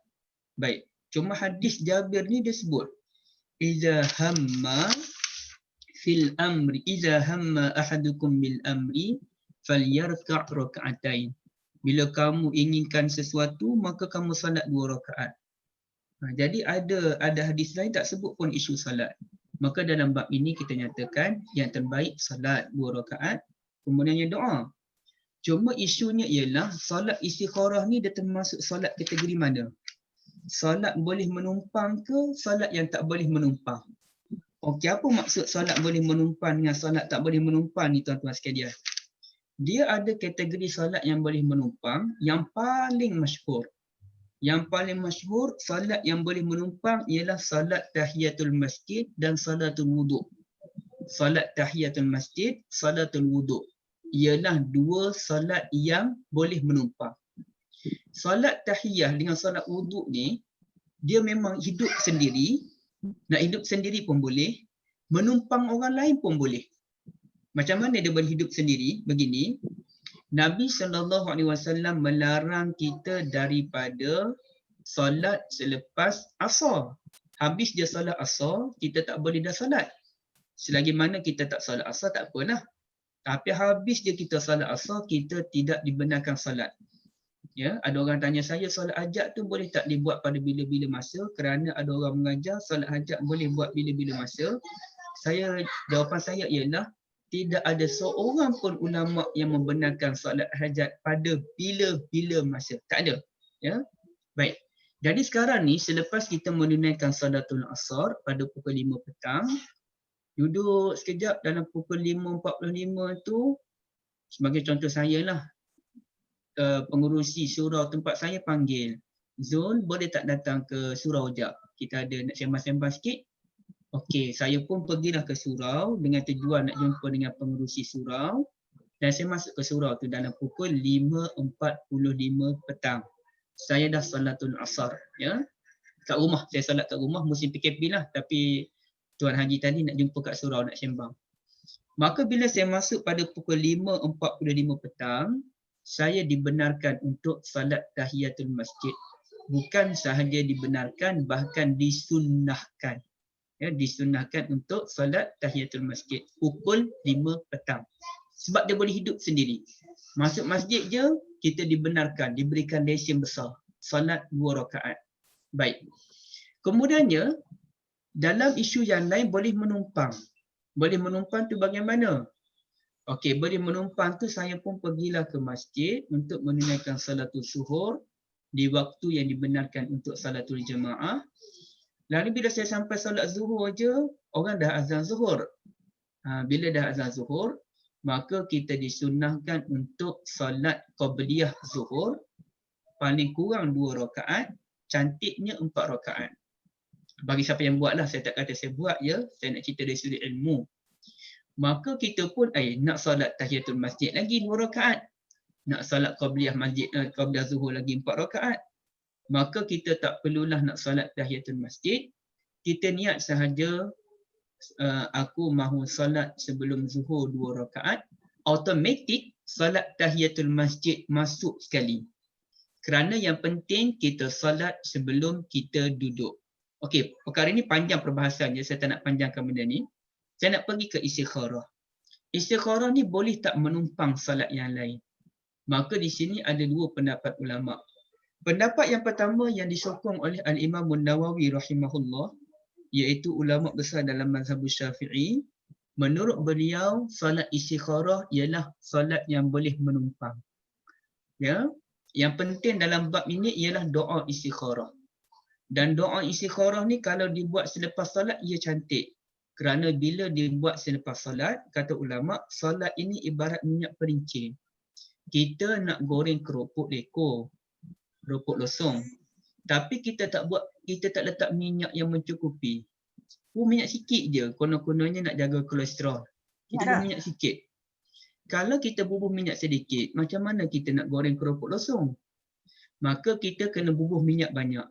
Baik. Cuma hadis Jabir ni dia sebut, Iza hamma fil amri, iza hamma ahadukum bil amri, falyarka' raka'atain. Bila kamu inginkan sesuatu, maka kamu salat 2 rakaat. Jadi ada hadis lain tak sebut pun isu salat. Maka dalam bab ini kita nyatakan yang terbaik salat 2 rakaat, kemudiannya doa. Cuma isunya ialah salat istikharah ni dia termasuk salat kategori mana? Salat boleh menumpang ke salat yang tak boleh menumpang? Okey, apa maksud salat boleh menumpang dengan salat tak boleh menumpang ni tuan-tuan sekalian? Dia ada kategori salat yang boleh menumpang yang paling masyhur. Yang paling masyhur salat yang boleh menumpang ialah salat tahiyatul masjid dan salatul wuduk. Salat tahiyatul masjid, salatul wuduk. Ialah 2 salat yang boleh menumpang. Salat tahiyah dengan salat wuduk ni, dia memang hidup sendiri. Nak hidup sendiri pun boleh. Menumpang orang lain pun boleh. Macam mana dia boleh hidup sendiri? Begini. Nabi SAW melarang kita daripada solat selepas asar. Habis dia solat asar, kita tak boleh dah solat. Selagi mana kita tak solat asar, tak apalah. Tapi habis dia kita solat asar, kita tidak dibenarkan solat. Ya, ada orang tanya saya, solat hajat tu boleh tak dibuat pada bila-bila masa? Kerana ada orang mengajar solat hajat boleh buat bila-bila masa. Jawapan saya ialah tidak ada seorang pun ulama yang membenarkan solat hajat pada bila-bila masa. Tak ada. Ya. Baik. Jadi sekarang ni selepas kita menunaikan salatul asar pada pukul 5 petang, duduk sekejap dalam pukul 5.45 tu, sebagai contoh saya lah, pengurusi surau tempat saya panggil, Zul boleh tak datang ke surau jap? Kita ada nak sembang-sembang sikit. Okey, saya pun pergilah ke surau dengan tujuan nak jumpa dengan pengurusi surau dan saya masuk ke surau tu dalam pukul 5.45 petang. Saya dah salatul asar, ya. Kat rumah, saya salat kat rumah musim PKP lah, tapi Tuan Haji tadi nak jumpa kat surau nak sembang. Maka bila saya masuk pada pukul 5.45 petang, saya dibenarkan untuk salat tahiyatul masjid. Bukan sahaja dibenarkan, bahkan disunnahkan. Ya, disunnahkan untuk salat tahiyatul masjid pukul 5 petang. sebab dia boleh hidup sendiri. Masuk masjid je, kita dibenarkan, diberikan lesen besar. Solat 2 rakaat. Baik. Kemudiannya, dalam isu yang lain boleh menumpang. Boleh menumpang tu bagaimana? Okey, boleh menumpang tu saya pun pergilah ke masjid untuk menunaikan salatul zuhur di waktu yang dibenarkan untuk salatul jemaah. Lalu bila saya sampai solat zuhur je, orang dah azan zuhur. Bila dah azan zuhur, maka kita disunahkan untuk solat qabliyah zuhur, paling kurang 2 rakaat, cantiknya 4 rakaat. Bagi siapa yang buatlah, saya tak kata saya buat ya, saya nak cerita dari sudut ilmu. Maka kita pun nak solat tahiyatul masjid lagi 2 rakaat. Nak solat qabliyah masjid, qabliyah zuhur lagi 4 rakaat. Maka kita tak perlulah nak solat tahiyatul masjid. Kita niat sahaja aku mahu solat sebelum zuhur 2 rakaat, automatik solat tahiyatul masjid masuk sekali. Kerana yang penting kita solat sebelum kita duduk. Okey, perkara ini panjang perbahasannya, saya tak nak panjangkan benda ni. Saya nak pergi ke istikharah. Istikharah ni boleh tak menumpang solat yang lain? Maka di sini ada 2 pendapat ulama. Pendapat yang pertama yang disokong oleh Al-Imam Nawawi rahimahullah, iaitu ulama besar dalam mazhab Syafi'i, menurut beliau solat istikharah ialah solat yang boleh menumpang. Ya, yang penting dalam bab ini ialah doa istikharah. Dan doa istikharah ni kalau dibuat selepas solat ia cantik. Kerana bila dibuat selepas solat, kata ulama, solat ini ibarat minyak perincin. Kita nak goreng keropok lekor, keropok losong. Tapi kita tak letak minyak yang mencukupi. Minyak sikit je, konon-kononnya nak jaga kolesterol. Kita bubuh minyak sikit. Kalau kita bubuh minyak sedikit, macam mana kita nak goreng keropok losong? Maka kita kena bubuh minyak banyak.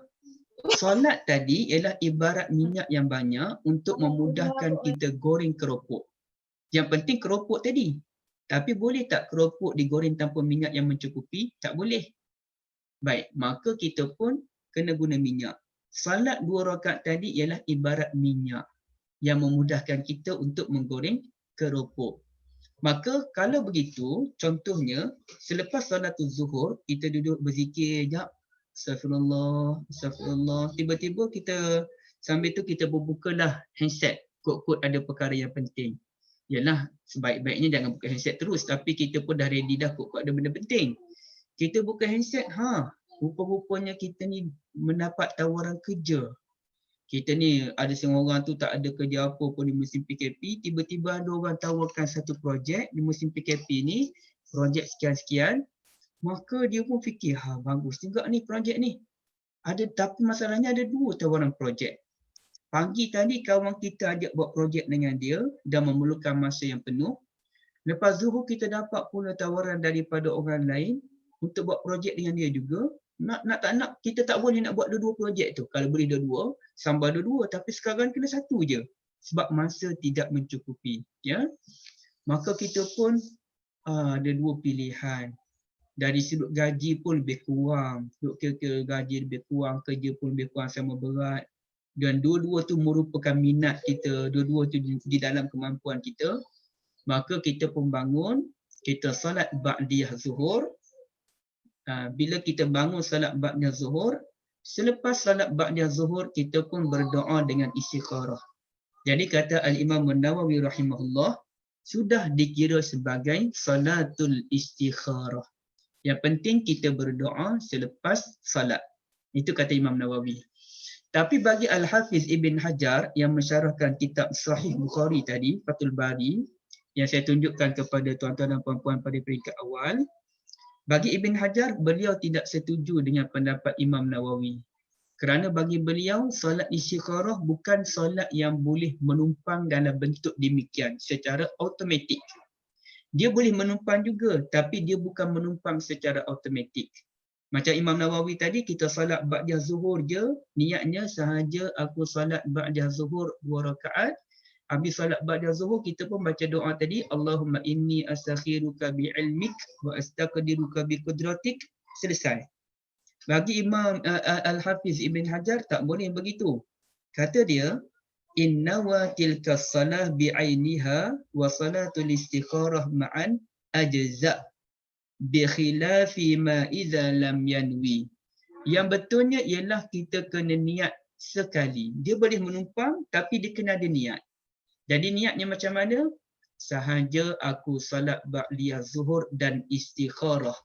Solat tadi ialah ibarat minyak yang banyak untuk memudahkan kita goreng keropok. Yang penting keropok tadi. Tapi boleh tak keropok digoreng tanpa minyak yang mencukupi? Tak boleh. Baik, maka kita pun kena guna minyak. Salat 2 rakaat tadi ialah ibarat minyak yang memudahkan kita untuk menggoreng keropok. Maka kalau begitu, contohnya selepas salatul zuhur, kita duduk berzikir sekejap. Astagfirullah, astagfirullah. Tiba-tiba kita, sambil tu kita berbukalah handset. Kod-kod ada perkara yang penting. Yalah, sebaik-baiknya jangan buka handset terus. Tapi kita pun dah ready dah, kod-kod ada benda penting. Kita buka handset, rupa-rupanya kita ni mendapat tawaran kerja. Kita ni ada seorang tu tak ada kerja apa pun di musim PKP, tiba-tiba ada orang tawarkan satu projek di musim PKP ni, projek sekian-sekian, maka dia pun fikir, bagus juga ni projek ni. Tapi masalahnya ada 2 tawaran projek. Pagi tadi kawan kita ajak buat projek dengan dia dan memerlukan masa yang penuh. Lepas zuhur kita dapat pula tawaran daripada orang lain untuk buat projek dengan dia juga. Nak tak nak, kita tak boleh nak buat dua-dua projek tu. Kalau boleh dua-dua, sambar dua-dua. Tapi sekarang kena satu je. Sebab masa tidak mencukupi. Ya? Maka kita pun ada 2 pilihan. Dari sudut gaji pun lebih kurang. Sudut kira-kira gaji lebih kurang, kerja pun lebih kurang sama berat. Dan dua-dua tu merupakan minat kita. Dua-dua tu di dalam kemampuan kita. Maka kita pun bangun, kita salat ba'diyah zuhur. Bila kita bangun salat ba'diyah zuhur, selepas salat ba'diyah zuhur, kita pun berdoa dengan istikharah. Jadi kata Al-Imam Nawawi rahimahullah, sudah dikira sebagai salatul istikharah. Yang penting kita berdoa selepas salat. Itu kata Imam Nawawi. Tapi bagi Al-Hafiz Ibn Hajar yang mensyarahkan kitab Sahih Bukhari tadi, Fathul Bari, yang saya tunjukkan kepada tuan-tuan dan puan-puan pada peringkat awal, bagi Ibn Hajar, beliau tidak setuju dengan pendapat Imam Nawawi. Kerana bagi beliau, solat istikharah bukan solat yang boleh menumpang dalam bentuk demikian secara automatik. Dia boleh menumpang juga, tapi dia bukan menumpang secara automatik. Macam Imam Nawawi tadi, kita salat ba'diyah zuhur je, niatnya sahaja aku salat ba'diyah zuhur 2 rakaat. Habis salat ba'diyah zuhur, kita pun baca doa tadi, Allahumma inni astakhiruka bi'ilmik wa astaqdiruka biqudratik. Selesai. Bagi Imam Al-Hafiz Ibn Hajar, tak boleh begitu. Kata dia, inna wa tilka salah bi'ainiha wa salatul istikharah ma'an ajza' bi khilafi ma idza lam yanwi. Yang betulnya ialah kita kena niat sekali. Dia boleh menumpang tapi dia kena ada niat. Jadi niatnya macam mana? Sahaja aku salat ba'diyah zuhur dan istikharah.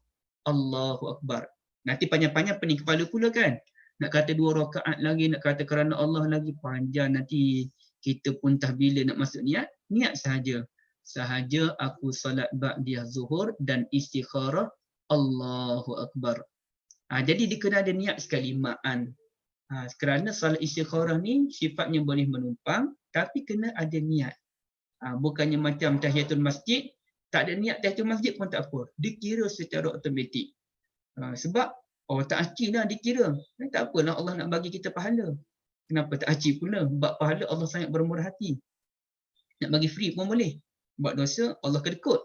Allahu Akbar. Nanti panjang-panjang pening kepala pula kan? Nak kata 2 rakaat lagi, nak kata kerana Allah lagi, panjang nanti kita pun entah bila nak masuk niat. Niat sahaja. Sahaja aku salat ba'diyah zuhur dan istikharah. Allahu Akbar. Jadi dia kena ada niat sekali ma'an. Kerana salat istikharah ni sifatnya boleh menumpang tapi kena ada niat. Bukannya macam tahiyatul masjid, tak ada niat tahiyatul masjid pun tak apa. Dikira secara automatik. Sebab tak aci dah dikira. Tak apalah Allah nak bagi kita pahala. Kenapa tak aci pula? Sebab pahala Allah sangat bermurah hati. Nak bagi free pun boleh. Buat dosa Allah kedekut.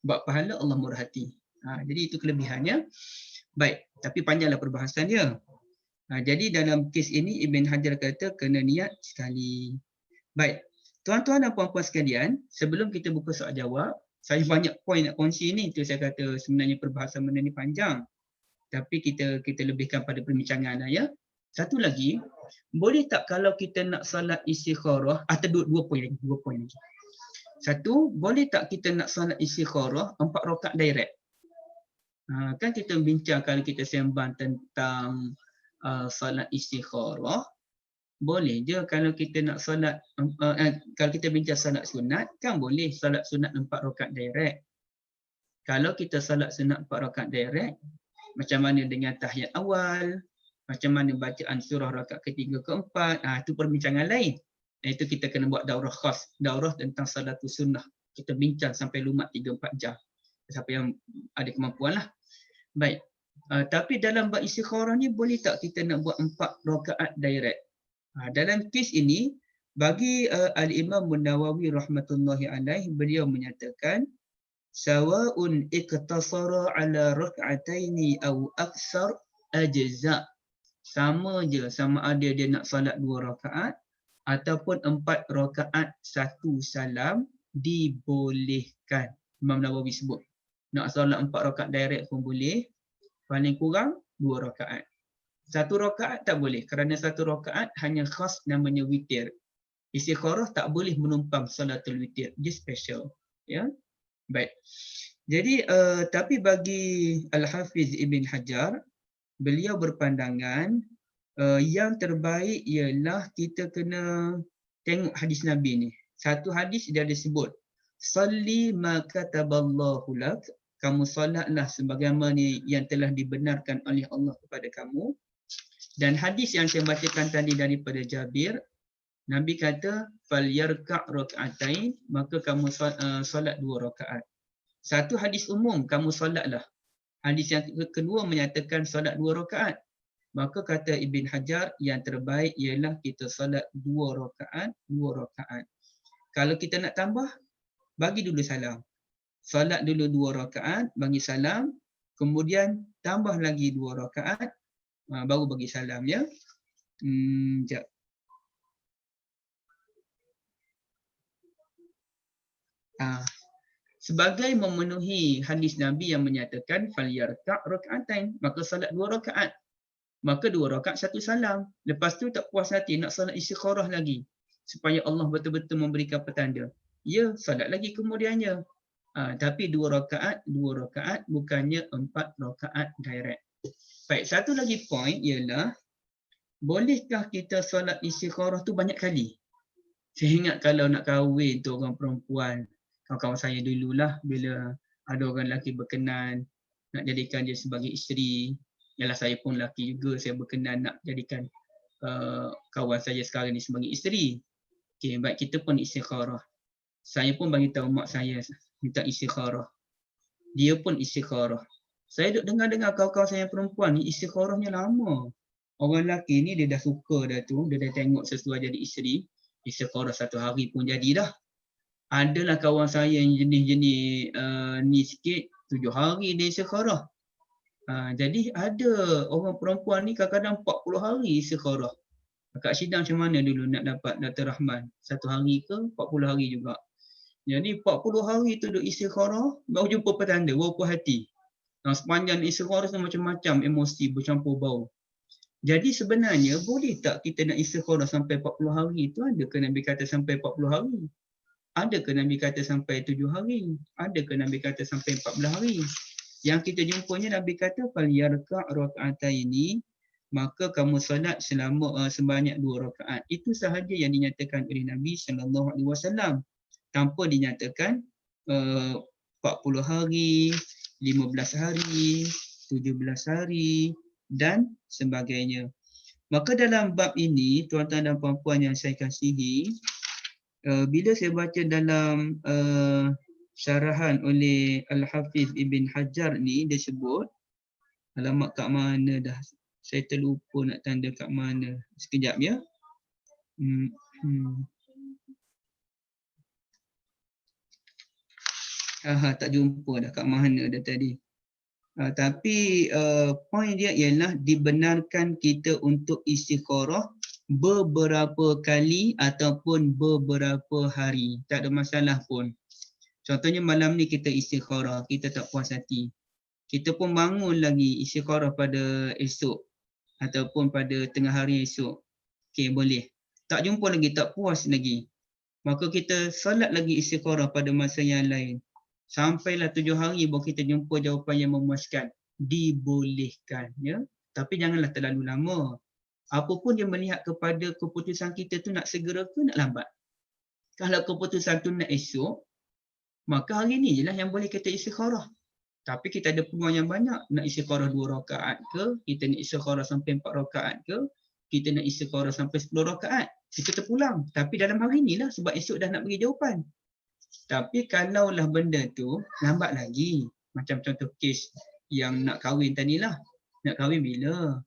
Buat pahala Allah murah hati. Jadi itu kelebihannya. Baik, tapi panjanglah perbahasannya. Jadi dalam kes ini Ibn Hajar kata kena niat sekali. Baik, tuan-tuan dan puan-puan sekalian, sebelum kita buka soal jawab, saya banyak poin nak kongsi ni. Itu saya kata sebenarnya perbahasan benda ni panjang. Tapi kita lebihkan pada perbincangan lah ya. Satu lagi, boleh tak kalau kita nak salat istikharah, atau dua poin lagi. Satu, boleh tak kita nak salat istikharah 4 rakaat direct? Kan kita bincang kalau kita sembang tentang salat istikharah, boleh je kalau kita nak salat, kalau kita bincang salat sunat, kan boleh salat sunat 4 rakaat direct. Kalau kita salat sunat 4 rakaat direct, macam mana dengan tahiyat awal, macam mana bacaan surah rakaat ketiga keempat, itu perbincangan lain. Itu kita kena buat daurah khas, daurah tentang salatus sunnah. Kita bincang sampai lumat 3-4 jam. Siapa yang ada kemampuan lah. Baik. Tapi dalam bab istikharah ni boleh tak kita nak buat 4 rakaat direct? Dalam kes ini, bagi Al-Imam Nawawi rahmatullahi alaih, beliau menyatakan sawa'un iktasara ala rak'ataini aw aksar ajza'. Sama je, sama ada dia nak salat 2 rakaat ataupun 4 rakaat 1 salam, dibolehkan. Imam Nawawi sebut. Nak salat 4 rakaat direct pun boleh. Paling kurang 2 rakaat. 1 rakaat tak boleh kerana 1 rakaat hanya khas namanya witir. Istikharah tak boleh menumpang salatul witir. Dia special. Ya. Baik. Jadi tapi bagi Al-Hafiz Ibn Hajar, beliau berpandangan yang terbaik ialah kita kena tengok hadis Nabi ni. Satu hadis dia ada sebut, salli ma kataballahu lak, kamu salatlah sebagaimana yang telah dibenarkan oleh Allah kepada kamu. Dan hadis yang saya bacakan tadi daripada Jabir, Nabi kata falyarka' rak'atain, maka kamu solat 2 rakaat. Satu hadis umum, kamu solatlah. Hadis yang kedua menyatakan solat 2 rakaat. Maka kata Ibn Hajar, yang terbaik ialah kita solat 2 rakaat, 2 rakaat. Kalau kita nak tambah, bagi dulu salam. Solat dulu 2 rakaat, bagi salam, kemudian tambah lagi 2 rakaat, baru bagi salam ya. Sekejap. Sebagai memenuhi hadis Nabi yang menyatakan falyarka' rak'atain, maka salat 2 rakaat. Maka 2 rakaat 1 salam. Lepas tu tak puas hati nak salat istikharah lagi supaya Allah betul-betul memberikan petanda. Ya, salat lagi kemudiannya. Tapi 2 rakaat bukannya 4 rakaat direct. Baik, satu lagi point ialah bolehkah kita salat istikharah tu banyak kali? Saya ingat kalau nak kahwin tu orang perempuan, kawan-kawan saya dululah bila ada orang lelaki berkenan nak jadikan dia sebagai isteri. Yalah, saya pun lelaki juga, saya berkenan nak jadikan kawan saya sekarang ni sebagai isteri. Okey, baik, kita pun istikharah. Saya pun bagi tahu mak saya minta istikharah. Dia pun istikharah. Saya duk dengar kawan-kawan saya perempuan ni istikharahnya lama. Orang lelaki ni dia dah suka dah tu, dia dah tengok sesuai jadi isteri, istikharah 1 hari pun jadi dah. Adalah kawan saya yang jenis-jenis ni sikit, 7 hari dia istikharah. Jadi ada orang perempuan ni kadang-kadang 40 hari istikharah. Kak Syida macam mana dulu nak dapat Dr. Rahman? 1 hari ke 40 hari juga? Jadi 40 hari tu duk istikharah, baru jumpa petanda, baru puas hati. Sepanjang istikharah tu macam-macam emosi bercampur bau. Jadi sebenarnya boleh tak kita nak istikharah sampai 40 hari tu? Adakah Nabi kata sampai 40 hari? Adakah Nabi kata sampai 7 hari? Adakah Nabi kata sampai 14 hari? Yang kita jumpanya Nabi kata falyarka' raka'ataini, maka kamu solat selama sebanyak 2 rakaat. Itu sahaja yang dinyatakan oleh Nabi SAW, tanpa dinyatakan 40 hari, 15 hari, 17 hari dan sebagainya. Maka dalam bab ini, tuan-tuan dan puan-puan yang saya kasihi, bila saya baca dalam syarahan oleh Al-Hafiz Ibn Hajar ni, dia sebut, alamak kat mana dah, saya terlupa nak tanda kat mana. Sekejap ya. Tak jumpa dah kat mana dah tadi. Tapi poin dia ialah dibenarkan kita untuk istikharah beberapa kali ataupun beberapa hari. Tak ada masalah pun. Contohnya malam ni kita istikharah, kita tak puas hati. Kita pun bangun lagi istikharah pada esok ataupun pada tengah hari esok. Okey, boleh. Tak jumpa lagi, tak puas lagi. Maka kita solat lagi istikharah pada masa yang lain. Sampailah 7 hari baru kita jumpa jawapan yang memuaskan. Dibolehkan, ya. Tapi janganlah terlalu lama. Apapun dia melihat kepada keputusan kita tu nak segera ke nak lambat. Kalau keputusan tu nak esok, maka hari ni je lah yang boleh kita istikharah. Tapi kita ada peluang yang banyak. Nak istikharah 2 rakaat ke, kita nak istikharah sampai 4 rakaat ke, kita nak istikharah sampai 10 rakaat. Kita terpulang. Tapi dalam hari ni lah, sebab esok dah nak bagi jawapan. Tapi kalaulah benda tu lambat lagi, macam contoh kes yang nak kahwin tadilah. Nak kahwin bila?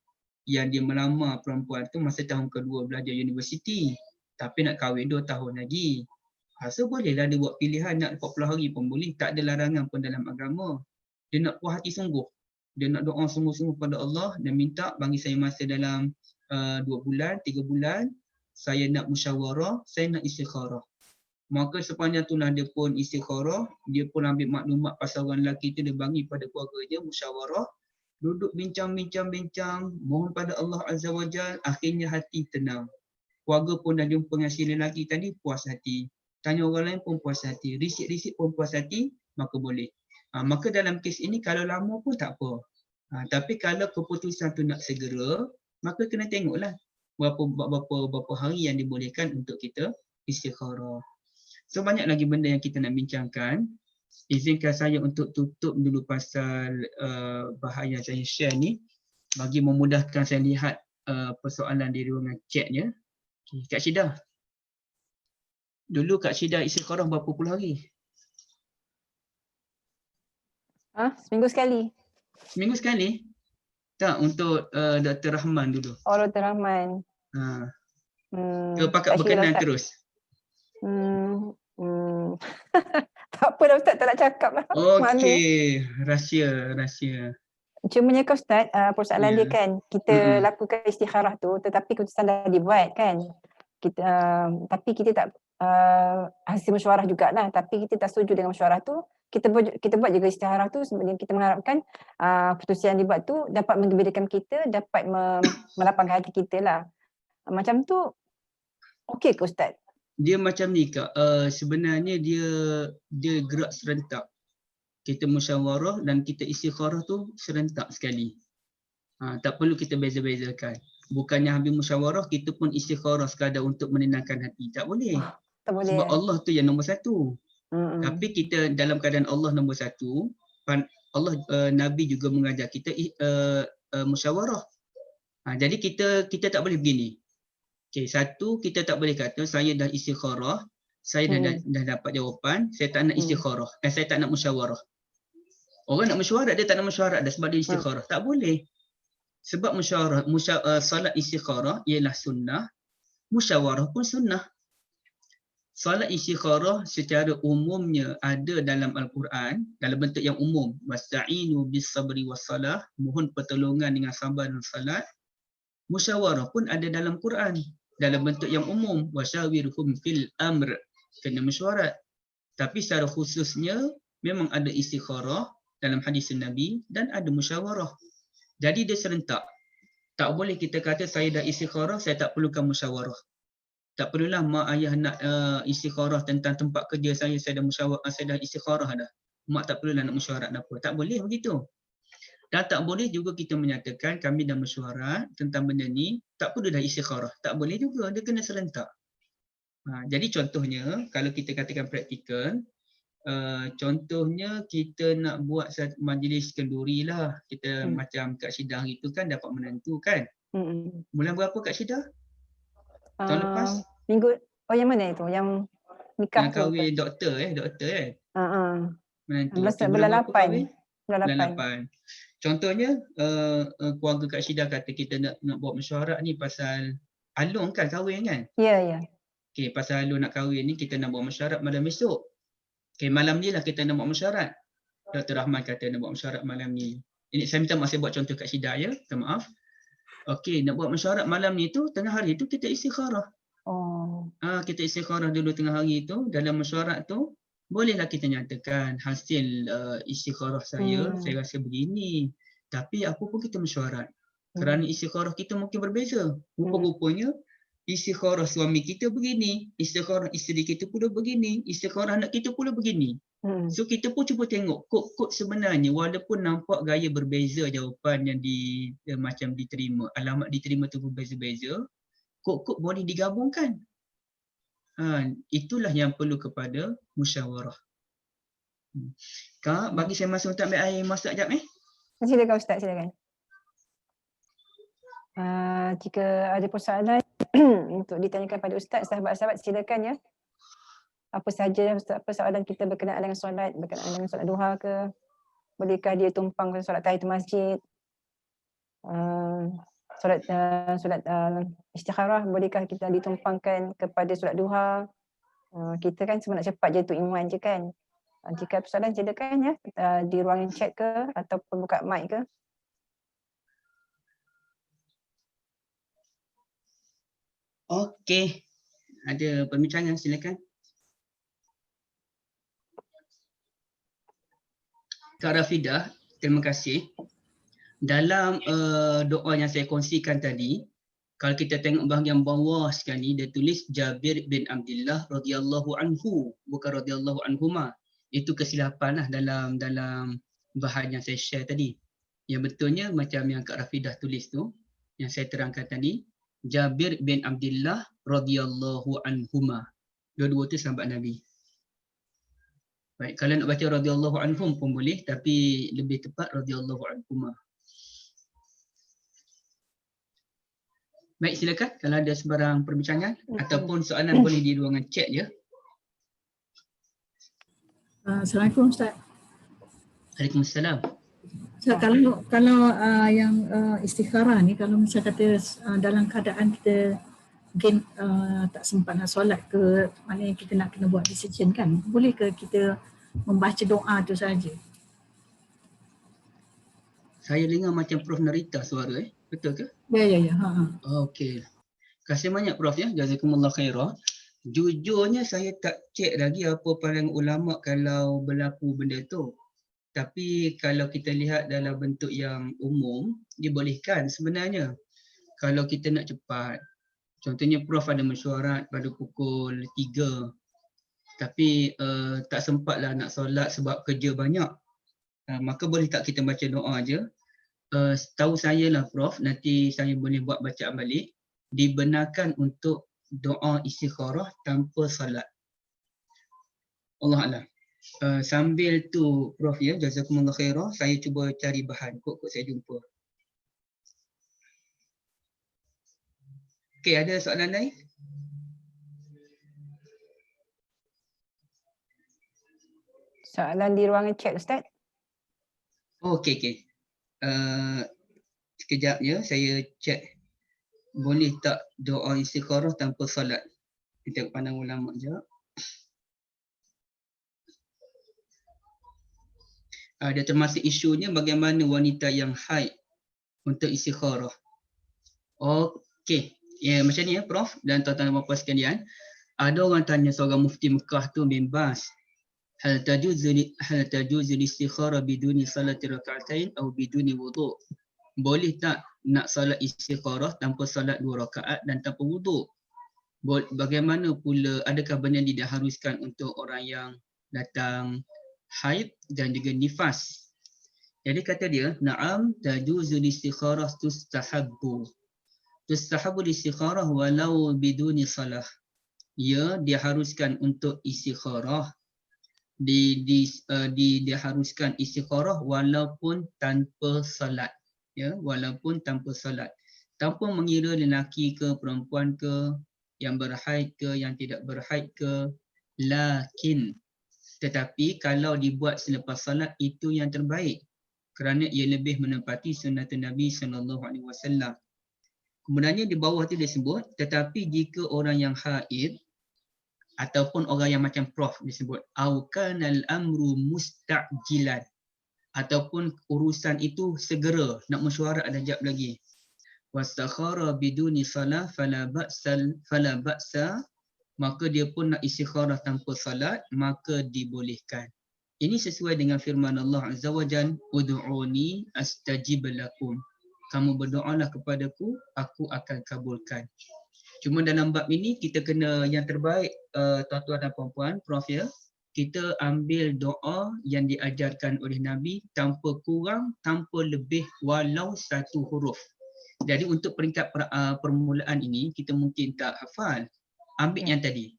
Yang dia melamar perempuan tu masa tahun kedua belajar universiti. Tapi nak kahwin 2 tahun lagi. So bolehlah dia buat pilihan nak 40 hari pun boleh. Tak ada larangan pun dalam agama. Dia nak puas hati sungguh. Dia nak doa sungguh-sungguh pada Allah dan minta bagi saya masa dalam 2 bulan, 3 bulan. Saya nak musyawarah, saya nak istikharah. Maka sepanjang itulah dia pun istikharah, dia pun ambil maklumat pasal orang lelaki itu, dia bagi pada keluarga dia, musyawarah, duduk bincang, mohon pada Allah Azza wa Jal, akhirnya hati tenang. Keluarga pun dah jumpa dengan si lelaki tadi, puas hati. Tanya orang lain pun puas hati, risik-risik pun puas hati, maka boleh. Maka dalam kes ini kalau lama pun tak apa. Tapi kalau keputusan tu nak segera, maka kena tengoklah berapa hari yang dibolehkan untuk kita istikharah. So banyak lagi benda yang kita nak bincangkan. Izinkan saya untuk tutup dulu pasal bahagian yang saya share ni, bagi memudahkan saya lihat persoalan di ruangan chatnya. Okay. Kak Syida. Dulu Kak Syida istikharah berapa puluh hari? Seminggu sekali. Seminggu sekali? Tak, untuk Dr. Rahman dulu. Oh, Dr. Rahman. Ke pakat berkenan terus? Tak apa dah Ustaz, tak nak cakap lah. Okey, rahsia. Cumanya kan Ustaz, persoalan dia kan, kita lakukan istikharah tu, tetapi keputusan dah dibuat kan. Tapi kita tak hasil mesyuarah jugalah, tapi kita tak setuju dengan mesyuarah tu. Kita buat juga istikharah tu sebab kita mengharapkan putusan yang dibuat tu dapat menggembirakan kita, dapat melapangkan hati kita lah. Macam tu okey ke Ustaz? Dia macam ni Kak, sebenarnya dia gerak serentak. Kita musyawarah dan kita istikharah tu serentak sekali. Tak perlu kita beza-bezakan. Bukannya habis musyawarah kita pun istikharah sekadar untuk menenangkan hati. Tak boleh. Tak boleh. Sebab Allah tu yang nombor satu. Tapi kita dalam keadaan Allah nombor satu, Allah Nabi juga mengajar kita musyawarah. Jadi kita tak boleh begini. Okay, satu, kita tak boleh kata saya dah istikharah, saya dah dapat jawapan, saya tak nak istikharah, saya tak nak musyawarah. Orang nak mesyuarat, dia tak nak mesyuarat dah sebab dia istikharah. Tak boleh. Sebab salat istikharah ialah sunnah, musyawarah pun sunnah. Salat istikharah secara umumnya ada dalam Al-Quran, dalam bentuk yang umum. Wasta'inu bis sabri was salah, mohon pertolongan dengan sabar dan salat. Musyawarah pun ada dalam Quran. dalam bentuk yang umum, wasyawirhum fil amr, kena mesyuarat. Tapi secara khususnya memang ada istikharah dalam hadis Nabi dan ada musyawarah. Jadi dia serentak. Tak boleh kita kata saya dah istikharah, saya tak perlukan musyawarah. Tak perlulah mak ayah nak istikharah tentang tempat kerja saya dah musyawarah, saya dah istikharah dah. Mak tak perlulah nak mesyuarat apa. Tak boleh begitu. Dan tak boleh juga kita menyatakan kami dah mesyuarat tentang benda ni, tak perlu dah istikharah. Tak boleh juga, dia kena serentak. Jadi contohnya, kalau kita katakan praktikal, contohnya kita nak buat satu majlis kenduri lah. Kita macam Kak Syida hari tu kan dapat menantu kan. Bulan berapa Kak Syida? Tahun lepas? Minggu, yang mana itu? Yang nikah yang kahwin doktor doktor menantu. Bulan 8. Kahwin? Bulan 8. Contohnya keluarga Kak Syida kata kita nak buat mesyuarat ni pasal Alung kan kahwin kan? Ya. Okey, pasal Alung nak kahwin ni kita nak buat mesyuarat malam esok. Okey, malam ni lah kita nak buat mesyuarat. Dr. Rahman kata nak buat mesyuarat malam ni. Ini saya minta maaf, saya buat contoh Kak Syida ya. Minta maaf. Okey, nak buat mesyuarat malam ni tu, tengah hari tu kita istikharah. Kita istikharah dulu tengah hari tu, dalam mesyuarat tu bolehlah kita nyatakan hasil istikharah saya rasa begini. Tapi apa pun kita mesyuarat. Kerana istikharah kita mungkin berbeza. Rupa-rupanya istikharah suami kita begini, istikharah isteri kita pula begini, istikharah anak kita pula begini. So kita pun cuba tengok kod-kod sebenarnya, walaupun nampak gaya berbeza jawapan yang macam diterima, alamat diterima tu berbeza-beza, kod-kod boleh digabungkan. Itulah yang perlu kepada musyawarah. Kak, bagi saya masa untuk ambil air masak sekejap Silakan Ustaz, silakan. Jika ada persoalan untuk ditanyakan pada Ustaz, sahabat-sahabat silakan ya. Apa sahaja persoalan kita berkenaan dengan solat, berkenaan dengan solat duha ke, bolehkah dia tumpang solat tahiyatul masjid, solat istikharah, bolehkah kita ditumpangkan kepada solat duha. Kita kan semua nak cepat je tu iman je kan. Jika persoalan silakan ya, di ruangan chat ke ataupun buka mic ke. Okey, ada perbincangan silakan. Kak Rafidah, terima kasih. Dalam doa yang saya kongsikan tadi, kalau kita tengok bahagian bawah sekali, dia tulis Jabir bin Abdullah radhiyallahu anhu, bukan radhiyallahu anhuma. Itu kesilapan lah dalam bahan yang saya share tadi. Yang betulnya macam yang Kak Rafidah tulis tu, yang saya terangkan tadi, Jabir bin Abdullah radhiyallahu anhuma. Dua-dua tu sahabat Nabi. Baik, kalau nak baca radhiyallahu anhum pun boleh, tapi lebih tepat radhiyallahu anhuma. Baik, silakan kalau ada sebarang perbincangan ataupun soalan boleh di ruangan chat ya. Assalamualaikum Ustaz. Waalaikumsalam. Ustaz, kalau yang istikharah ni, kalau misalnya kata dalam keadaan kita mungkin tak sempat nak solat ke, maknanya kita nak kena buat decision kan, boleh ke kita membaca doa tu saja? Saya dengar macam Prof Narita suara betul ke? Ya. Okey. Terima kasih banyak Prof ya. Jazakumullah khairah. Jujurnya saya tak cek lagi apa pandangan ulama kalau berlaku benda tu. Tapi kalau kita lihat dalam bentuk yang umum, dibolehkan sebenarnya. Kalau kita nak cepat. Contohnya Prof ada mesyuarat pada pukul 3. Tapi tak sempatlah nak solat sebab kerja banyak. Maka boleh tak kita baca doa je? Setahu saya lah Prof, nanti saya boleh buat bacaan balik, dibenarkan untuk doa istikharah tanpa salat. Allah Alam. Sambil tu Prof ya, jazakumullah khairah, saya cuba cari bahan, kok saya jumpa. Okey, ada soalan lain? Soalan di ruangan chat Ustaz. Okey. Sekejap ya, saya cek. Boleh tak doa istikharah tanpa salat? Kita tengok pandang ulama sekejap. Ada termasuk isunya bagaimana wanita yang haid untuk istikharah. Okey, Ya, macam ni ya Prof dan tuan-tuan dan puan sekalian. Ada orang tanya seorang mufti Mekah tu bin Baz, hal tajuzu istikharah biduni salati raka'atain atau biduni wudu'? Boleh tak nak salat istikharah tanpa salat 2 rakaat dan tanpa wuduk? Bagaimana pula, adakah benda ini diharuskan untuk orang yang datang haid dan juga nifas? Jadi kata dia, na'am tajuzu istikharah tustahabbu. Tustahabbu istikharah walau biduni salah. Ya, diharuskan untuk istikharah. Diharuskan istikharah walaupun tanpa salat. Ya, walaupun tanpa salat. Tanpa mengira lelaki ke perempuan ke, yang berhaid ke, yang tidak berhaid ke. Lakin, tetapi kalau dibuat selepas salat itu yang terbaik. Kerana ia lebih menempati sunnah Nabi SAW. Kemudiannya di bawah tu dia sebut, tetapi jika orang yang haid ataupun orang yang macam Prof disebut, au kanal amru musta'jilan, ataupun urusan itu segera, nak mesyuarat ada jap lagi. Wastakhara biduni salah fala ba'sa, maka dia pun nak istikharah tanpa salat, maka dibolehkan. Ini sesuai dengan firman Allah Azza wa Jalla, ud'uni astajib lakum. Kamu berdoalah kepadaku, aku akan kabulkan. Cuma dalam bab ini kita kena yang terbaik, tuan-tuan dan puan-puan, Prof ya. Kita ambil doa yang diajarkan oleh Nabi tanpa kurang, tanpa lebih, walau satu huruf. Jadi untuk peringkat permulaan ini kita mungkin tak hafal. Ambil yang tadi.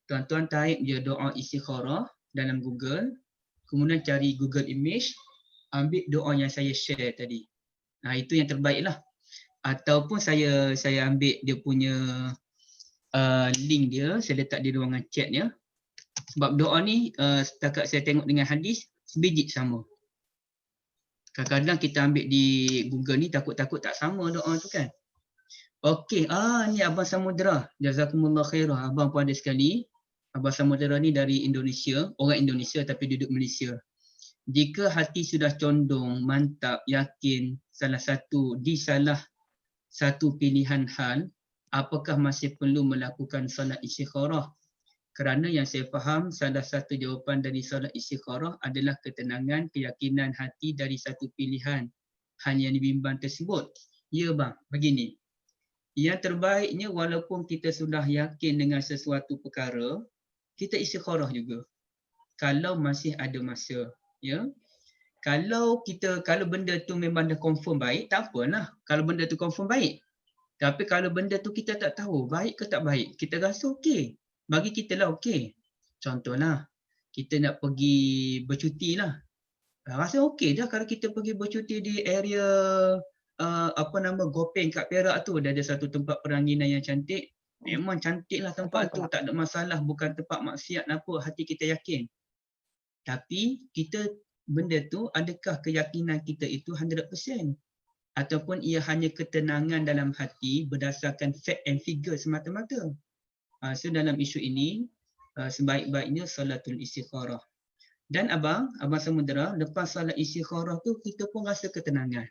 Tuan-tuan type je doa istikharah dalam Google. Kemudian cari Google Image, ambil doa yang saya share tadi. Itu yang terbaik lah. Ataupun saya ambil dia punya link dia, saya letak di ruangan chat ya. Sebab doa ni setakat saya tengok dengan hadis, sebiji sama. Kadang-kadang kita ambil di Google ni takut-takut tak sama doa tu kan. Okey, ni Abang Samudra. Jazakumullah khairah. Abang pun ada sekali. Abang Samudra ni dari Indonesia, orang Indonesia tapi duduk Malaysia. Jika hati sudah condong, mantap, yakin salah satu pilihan hal, apakah masih perlu melakukan salat istikharah? Kerana yang saya faham, salah satu jawapan dari salat istikharah adalah ketenangan, keyakinan hati dari satu pilihan hal yang dibimbang tersebut. Ya bang, begini. Yang terbaiknya walaupun kita sudah yakin dengan sesuatu perkara, kita istikharah juga. Kalau masih ada masa, ya. Kalau benda tu memang dah confirm baik, tak apalah. Kalau benda tu confirm baik. Tapi kalau benda tu kita tak tahu baik ke tak baik, kita rasa okey. Bagi kita lah okey. Contohlah, kita nak pergi bercuti lah. Rasa okey dah kalau kita pergi bercuti di area Gopeng kat Perak tu. Dah ada satu tempat peranginan yang cantik. Memang cantiklah tempat tu, tak ada masalah, bukan tempat maksiat apa, hati kita yakin. Tapi benda tu, adakah keyakinan kita itu 100%? Ataupun ia hanya ketenangan dalam hati berdasarkan fact and figure semata-mata? So dalam isu ini, sebaik-baiknya salatul istikharah. Dan Abang Samudra, lepas salat istikharah tu kita pun rasa ketenangan.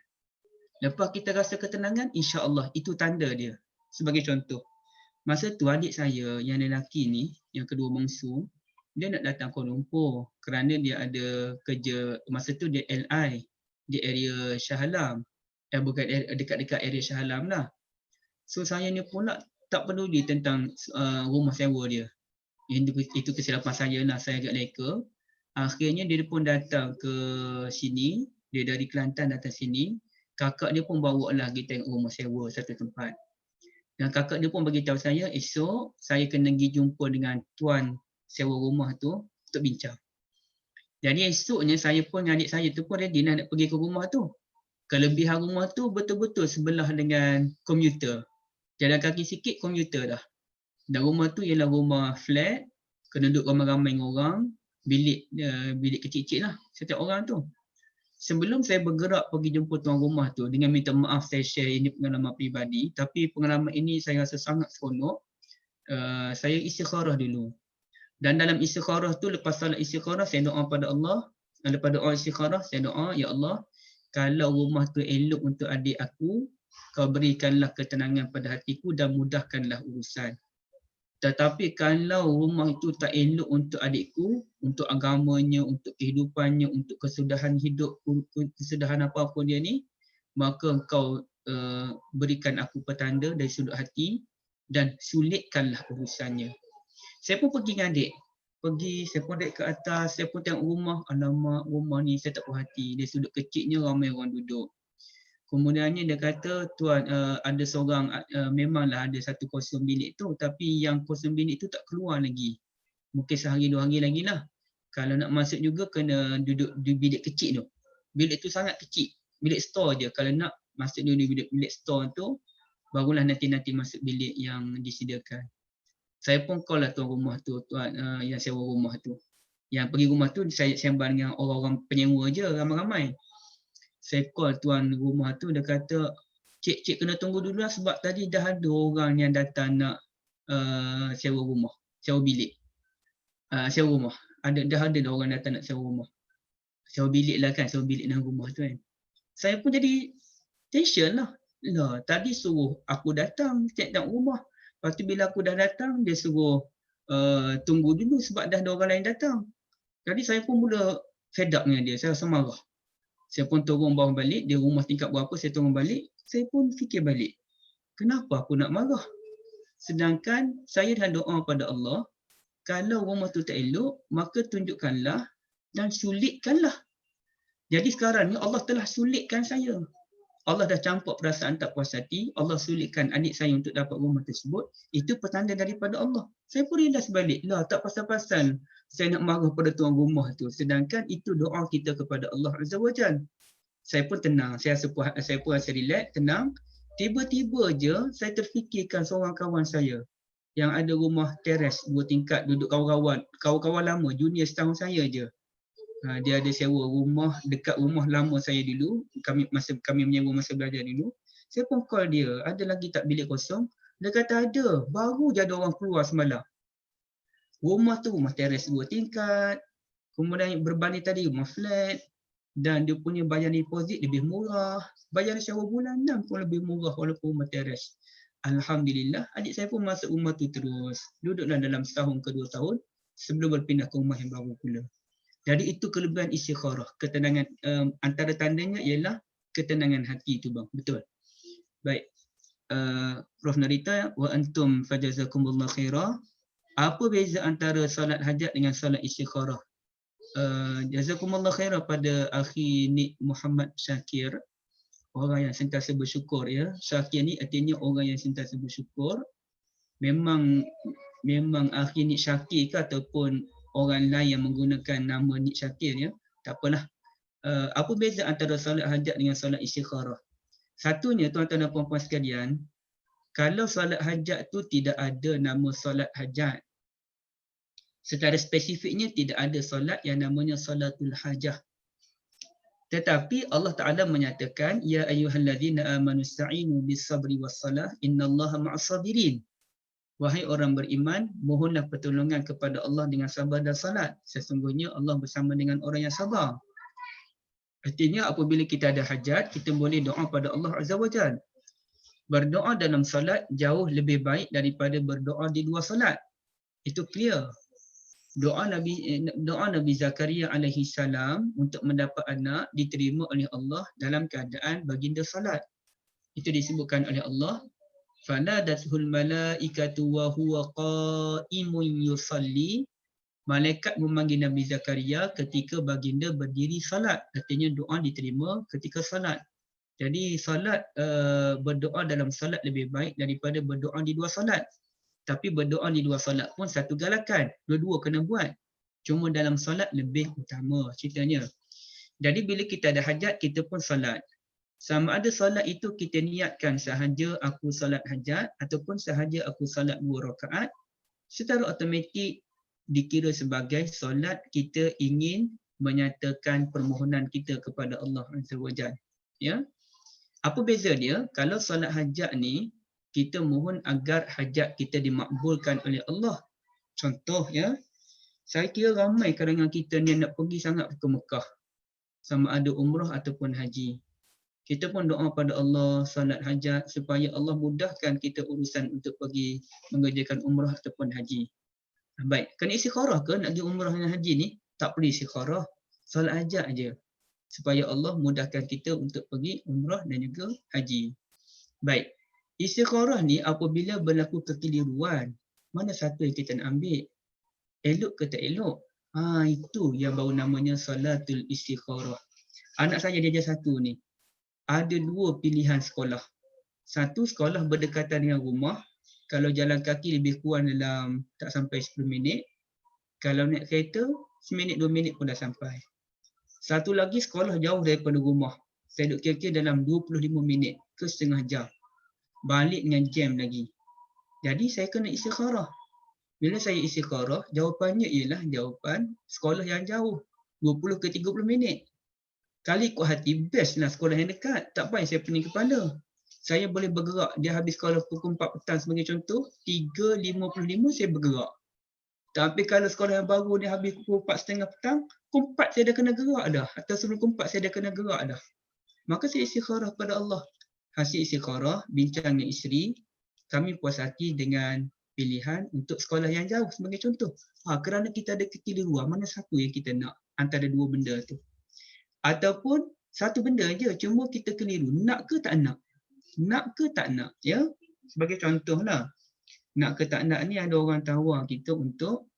Lepas kita rasa ketenangan, insya-Allah itu tanda dia. Sebagai contoh, masa tu adik saya yang lelaki ni, yang kedua bongsu, dia nak datang Kuala Lumpur kerana dia ada kerja, masa tu dia LI di area Shah Alam. Bukan dekat-dekat area Shah Alam lah. So saya ni pula tak peduli tentang rumah sewa dia. Itu kesilapan saya lah, saya agak leka. Akhirnya dia pun datang ke sini, dia dari Kelantan datang sini. Kakak dia pun bawa lah kita tengok rumah sewa satu tempat. Dan kakak dia pun bagi tahu saya, esok saya kena pergi jumpa dengan tuan sewa rumah tu untuk bincang. Jadi esoknya saya pun dengan adik saya tu pun ready nak pergi ke rumah tu. Kelebihan rumah tu betul-betul sebelah dengan komuter. Jalan kaki sikit komuter dah. Dan rumah tu ialah rumah flat, kena duduk ramai-ramai dengan orang, bilik kecil-kecil lah setiap orang tu. Sebelum saya bergerak pergi jumpa tuan rumah tu, dengan minta maaf saya share ini pengalaman peribadi, tapi pengalaman ini saya rasa sangat seronok. Saya istikharah dulu. Dan dalam istikharah tu, lepas salat istikharah, saya doa pada Allah. Lepas doa istikharah, saya doa, Ya Allah, kalau rumah tu elok untuk adik aku, kau berikanlah ketenangan pada hatiku dan mudahkanlah urusan. Tetapi kalau rumah itu tak elok untuk adikku, untuk agamanya, untuk kehidupannya, untuk kesudahan hidup, kesudahan apa-apa dia ni, maka engkau berikan aku petanda dari sudut hati dan sulitkanlah urusannya. Saya pun pergi dengan adik. Saya pun naik ke atas, saya pun tengok rumah, alamak rumah ni saya tak puas hati. Dari sudut kecilnya ramai orang duduk. Kemudiannya dia kata, tuan ada seorang, memanglah ada satu kosong bilik tu, tapi yang kosong bilik tu tak keluar lagi. Mungkin sehari 2 hari lagi lah. Kalau nak masuk juga kena duduk di bilik kecil tu. Bilik tu sangat kecil. Bilik store je. Kalau nak masuk dulu di bilik store tu, barulah nanti masuk bilik yang disediakan. Saya pun call lah tuan rumah tu, tuan yang sewa rumah tu. Yang pergi rumah tu saya sembang dengan orang-orang penyewa je, ramai-ramai. Saya call tuan rumah tu, dia kata, cik kena tunggu dulu lah sebab tadi dah ada orang yang datang nak sewa rumah, sewa bilik. Sewa rumah. Dah ada orang datang nak sewa rumah. Sewa bilik lah kan, sewa bilik dalam rumah tu kan. Saya pun jadi tension lah. Tadi suruh aku datang, cek tengok rumah. Lepas tu bila aku dah datang, dia suruh tunggu dulu sebab dah ada orang lain datang. Jadi saya pun mula fed up dengan dia, saya rasa marah. Saya pun turun bawah balik, dia rumah tingkat berapa, saya turun balik. Saya pun fikir balik, kenapa aku nak marah? Sedangkan saya dah doa pada Allah, kalau rumah tu tak elok, maka tunjukkanlah dan sulitkanlah. Jadi sekarang ni Allah telah sulitkan saya. Allah dah campak perasaan tak puas hati, Allah sulitkan adik saya untuk dapat rumah tersebut, itu petanda daripada Allah. Saya pun realize balik, tak pasal-pasal saya nak marah pada tuan rumah tu, sedangkan itu doa kita kepada Allah Azza wa Jalla. Saya pun tenang, saya pun rasa relax, tenang. Tiba-tiba je saya terfikirkan seorang kawan saya yang ada rumah teres 2 tingkat, duduk kawan-kawan lama, junior setahun saya je. Dia ada sewa rumah dekat rumah lama saya dulu, kami menyewa masa belajar dulu. Saya pun call dia, ada lagi tak bilik kosong? Dia kata ada, baru je ada orang keluar semalam. Rumah tu rumah teres 2 tingkat, kemudian berbanding tadi rumah flat, dan dia punya bayar deposit lebih murah, bayar sewa bulanan pun lebih murah walaupun rumah teres. Alhamdulillah, adik saya pun masuk rumah tu terus, duduklah dalam setahun ke 2 tahun sebelum berpindah ke rumah yang baru pula. Jadi itu kelebihan istikharah, ketenangan. Antara tandanya ialah ketenangan hati itu bang, betul. Baik, Prof Narita, wa antum fajazakumullah khairah. Apa beza antara solat hajat dengan solat istikharah? Jazakumullah khairah pada akhi Nik Muhammad Syakir, orang yang sentiasa bersyukur ya. Syakir ni artinya orang yang sentiasa bersyukur. Memang akhi Nik Syakir ke ataupun orang lain yang menggunakan nama Nik Syakir ya, tak apalah. Apa beza antara solat hajat dengan solat istikharah? Satunya tuan-tuan dan puan-puan sekalian, kalau solat hajat tu tidak ada nama solat hajat. Secara spesifiknya tidak ada solat yang namanya solatul hajah. Tetapi Allah Ta'ala menyatakan, Ya ayyuhalladzina amanu sta'inu bis-sabri was-salah, innallaha ma'as-sabirin. Wahai orang beriman, mohonlah pertolongan kepada Allah dengan sabar dan salat. Sesungguhnya Allah bersama dengan orang yang sabar. Artinya apabila kita ada hajat, kita boleh doa pada Allah Azza wa Jalla. Berdoa dalam salat jauh lebih baik daripada berdoa di luar salat. Itu clear. Doa Nabi Zakaria alaihi salam untuk mendapat anak diterima oleh Allah dalam keadaan baginda salat. Itu disebutkan oleh Allah, fanadathul malaikatu wa huwa qa'imun yusalli. Malaikat memanggil Nabi Zakaria ketika baginda berdiri salat. Artinya doa diterima ketika salat. Jadi salat, berdoa dalam salat lebih baik daripada berdoa di luar salat. Tapi berdoa di luar salat pun satu galakan. Dua-dua kena buat. Cuma dalam salat lebih utama ceritanya. Jadi bila kita ada hajat, kita pun salat. Sama ada salat itu kita niatkan sahaja aku salat hajat ataupun sahaja aku salat 2 rakaat, secara automatik dikira sebagai solat kita ingin menyatakan permohonan kita kepada Allah Azza wa Jalla. Ya. Apa beza dia? Kalau solat hajat ni kita mohon agar hajat kita dimakbulkan oleh Allah. Contoh ya, saya kira ramai kalangan kita ni nak pergi sangat ke Mekah, sama ada umrah ataupun haji. Kita pun doa pada Allah, salat hajat supaya Allah mudahkan kita urusan untuk pergi mengerjakan umrah ataupun haji. Baik, kena istikharah ke nak pergi umrah dan haji ni? Tak perlu istikharah. Salat hajat aja supaya Allah mudahkan kita untuk pergi umrah dan juga haji. Baik, istikharah ni apabila berlaku kekeliruan, mana satu yang kita nak ambil? Elok ke tak elok? Itu yang baru namanya salatul istikharah. Anak saya dia ajar satu ni. Ada dua pilihan sekolah. Satu, sekolah berdekatan dengan rumah. Kalau jalan kaki lebih kurang dalam tak sampai 10 minit. Kalau naik kereta, seminit 2 minit pun dah sampai. Satu lagi, sekolah jauh daripada rumah. Saya duduk kira-kira dalam 25 minit ke setengah jam. Balik dengan jam lagi. Jadi saya kena istikharah. Bila saya istikharah, jawapannya ialah jawapan sekolah yang jauh. 20 ke 30 minit. Kali ikut hati, best lah sekolah yang dekat. Tak payah saya pening kepala. Saya boleh bergerak. Dia habis sekolah pukul 4 petang sebagai contoh. 3.55 saya bergerak. Tapi kalau sekolah yang baru dia habis pukul 4.30 petang, pukul 4 saya dah kena gerak dah. Atau sebelum pukul 4 saya dah kena gerak dah. Maka saya istikharah pada Allah. Hasil istikharah, bincang dengan isteri, kami puas hati dengan pilihan untuk sekolah yang jauh sebagai contoh. Kerana kita ada kekeliruan, mana satu yang kita nak antara dua benda tu. Ataupun satu benda je, cuma kita keliru. Nak ke tak nak? Nak ke tak nak? Ya, sebagai contoh lah. Nak ke tak nak ni ada orang tawar kita untuk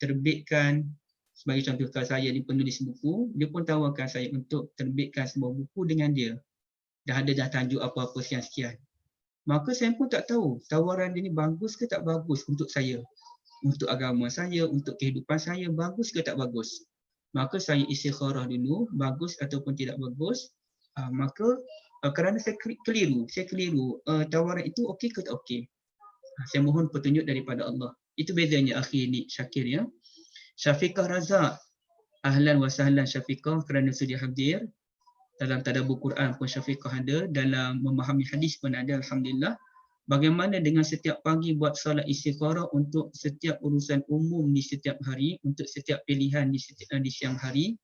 terbitkan, sebagai contoh kalau saya ni penulis buku, dia pun tawarkan saya untuk terbitkan sebuah buku dengan dia. Dah ada tajuk apa-apa sekian-sekian. Maka saya pun tak tahu tawaran dia ni bagus ke tak bagus untuk saya. Untuk agama saya, untuk kehidupan saya, bagus ke tak bagus. Maka saya istikharah dulu, bagus ataupun tidak bagus. Maka kerana saya keliru, tawaran itu okey ke tak okey. Saya mohon petunjuk daripada Allah. Itu bezanya akhi ni Syakir ya. Syafiqah Razak. Ahlan wa sahlan Syafiqah kerana sedia hadir. Dalam tadabbur Quran pun Syafiqah ada, dalam memahami hadis pun ada, alhamdulillah. Bagaimana dengan setiap pagi buat solat istikharah untuk setiap urusan umum di setiap hari, untuk setiap pilihan di siang hari.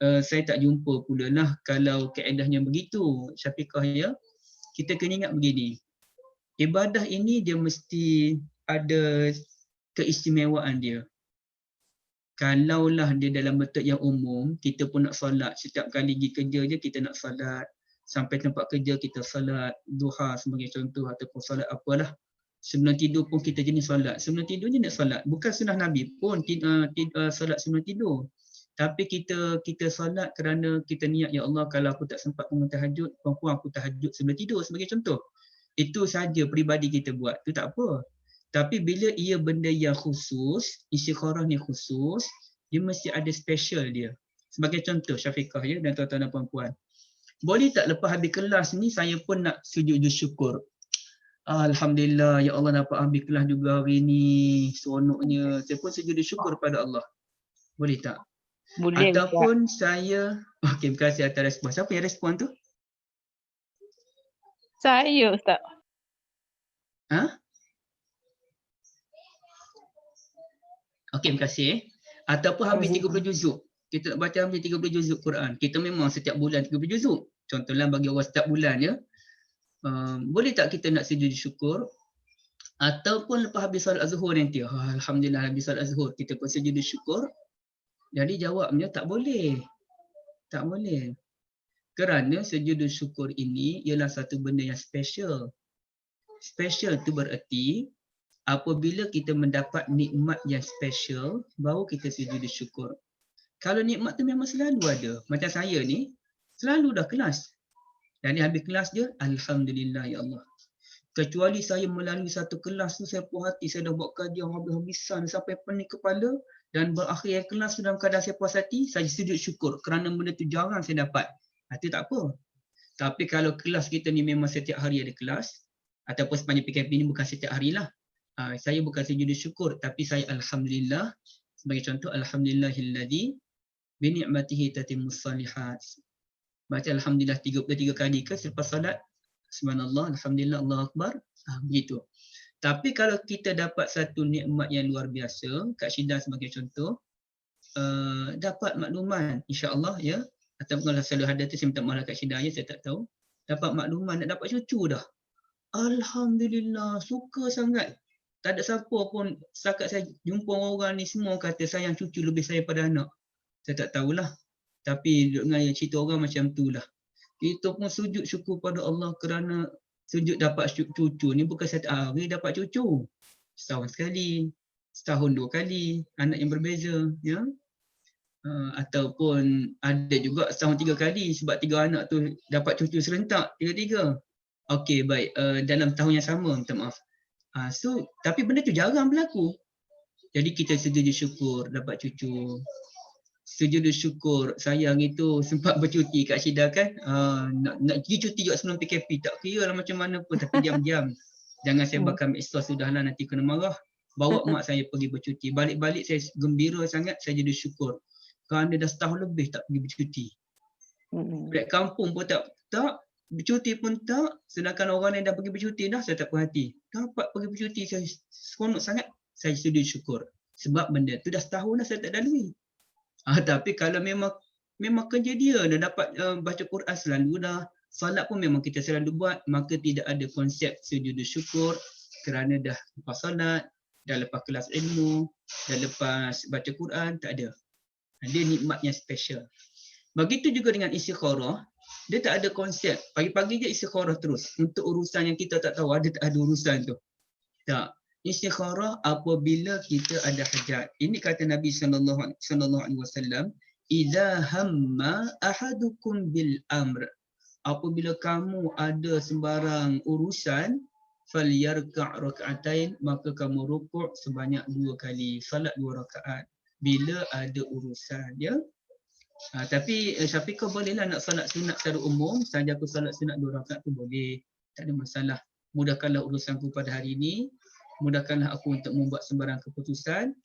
Saya tak jumpa pula lah kalau kaedahnya begitu, Syafiqah ya. Kita kena ingat begini. Ibadah ini dia mesti ada keistimewaan dia. Kalaulah dia dalam bentuk yang umum, kita pun nak solat setiap kali pergi kerja je kita nak solat. Sampai tempat kerja kita solat duha sebagai contoh ataupun solat apalah. Sebelum tidur pun kita jenis solat. Sebelum tidur je nak solat. Bukan sunnah Nabi pun solat sebelum tidur. Tapi kita solat kerana kita niat, ya Allah kalau aku tak sempat bangun tahajud, kurang-kurang aku tahajud sebelum tidur sebagai contoh. Itu saja peribadi kita buat. Itu tak apa. Tapi bila ia benda yang khusus, istikharah ni khusus, dia mesti ada special dia. Sebagai contoh Syafiqah ya dan tuan-tuan dan puan-puan. Boleh tak lepas habis kelas ni saya pun nak sujud syukur. Alhamdulillah ya Allah dapat habis kelas juga hari ni. Seronoknya. Saya pun sujud syukur pada Allah. Boleh tak? Boleh. Ataupun saya, okey, terima kasih atas respon. Siapa yang respon tu? Saya Ustaz. Okey, terima kasih. Ataupun habis 30 juzuk. Kita nak baca hampir 30 juzuk Quran. Kita memang setiap bulan 30 juzuk. Contohlah bagi orang setiap bulan ya. Boleh tak kita nak sujud syukur? Ataupun lepas habis solat zuhur nanti, alhamdulillah habis solat zuhur kita pun sujud syukur. Jadi jawabnya tak boleh. Tak boleh. Kerana sujud syukur ini ialah satu benda yang special. Special tu bererti apabila kita mendapat nikmat yang special baru kita sujud syukur. Kalau nikmat tu memang selalu ada. Macam saya ni, selalu dah kelas. Dan habis kelas dia, alhamdulillah ya Allah. Kecuali saya melalui satu kelas tu, saya puas hati, saya dah buat kajian habis-habisan sampai pening kepala dan berakhir kelas tu dalam keadaan saya puas hati, saya sujud syukur kerana benda tu jarang saya dapat. Itu tak apa. Tapi kalau kelas kita ni memang setiap hari ada kelas, ataupun sepanjang PKP ni bukan setiap hari lah. Saya bukan sujud syukur, tapi saya alhamdulillah. Sebagai contoh, alhamdulillahilladzi bini'matihi tatimmus salihat. Baca alhamdulillah 33 kali ke selepas salat. Subhanallah, alhamdulillah, Allahu akbar. Begitu. Tapi kalau kita dapat satu nikmat yang luar biasa, Kak Syida sebagai contoh, dapat makluman insya-Allah ya, ataupun kalau selalu ada tu saya minta maaf kat Syedaya, saya tak tahu. Dapat maklumat nak dapat cucu dah. Alhamdulillah, suka sangat. Tak ada siapa pun, setakat saya jumpa orang ni semua kata sayang cucu lebih sayang pada anak. Saya tak tahulah. Tapi dengan cerita orang macam tu lah. Kita pun sujud syukur pada Allah kerana sujud dapat cucu ni bukan satu hari dapat cucu. Setahun sekali, setahun 2 kali, anak yang berbeza. Ya? Ataupun ada juga setahun 3 kali sebab 3 anak tu dapat cucu serentak, 3-3. Okey, baik. Dalam tahun yang sama, minta maaf. So, tapi benda tu jarang berlaku. Jadi kita sujud syukur dapat cucu. Sujud syukur sayang itu sempat bercuti kat Syida kan. Nak pergi cuti juga sebelum PKP. Tak kira lah macam mana pun, tapi diam-diam. Jangan saya bakar ekstra, sudahlah nanti kena marah. Bawa mak saya pergi bercuti. Balik-balik saya gembira sangat, saya jadi syukur. Kerana dah setahun lebih tak pergi bercuti. Balik kampung pun tak, bercuti pun tak. Sedangkan orang yang dah pergi bercuti dah, saya tak perhati. Dapat pergi bercuti, saya seronok sangat. Saya sujud syukur. Sebab benda tu dah setahun dah saya tak lalui. Tapi kalau memang kerja dia dah dapat baca Quran selalu dah, salat pun memang kita selalu buat, maka tidak ada konsep sujud syukur kerana dah lepas salat, dah lepas kelas ilmu, dah lepas baca Quran, tak ada. Dia nikmat yang special. Begitu juga dengan istikharah, dia tak ada konsep. Pagi-pagi je istikharah terus. Untuk urusan yang kita tak tahu, ada tak ada urusan tu. Tak. Istikharah apabila kita ada hajat. Ini kata Nabi SAW, "Idza hamma ahadukum bil amr." Apabila kamu ada sembarang urusan, falyarka' rak'atain, maka kamu rukuk sebanyak 2 kali, salat 2 rakaat bila ada urusan, ya. Tapi Syafiqah bolehlah nak salat sunat secara umum, saja aku salat sunat 2 rakaat tu boleh, tak ada masalah. Mudahkanlah urusanku pada hari ini, mudahkanlah aku untuk membuat sembarang keputusan,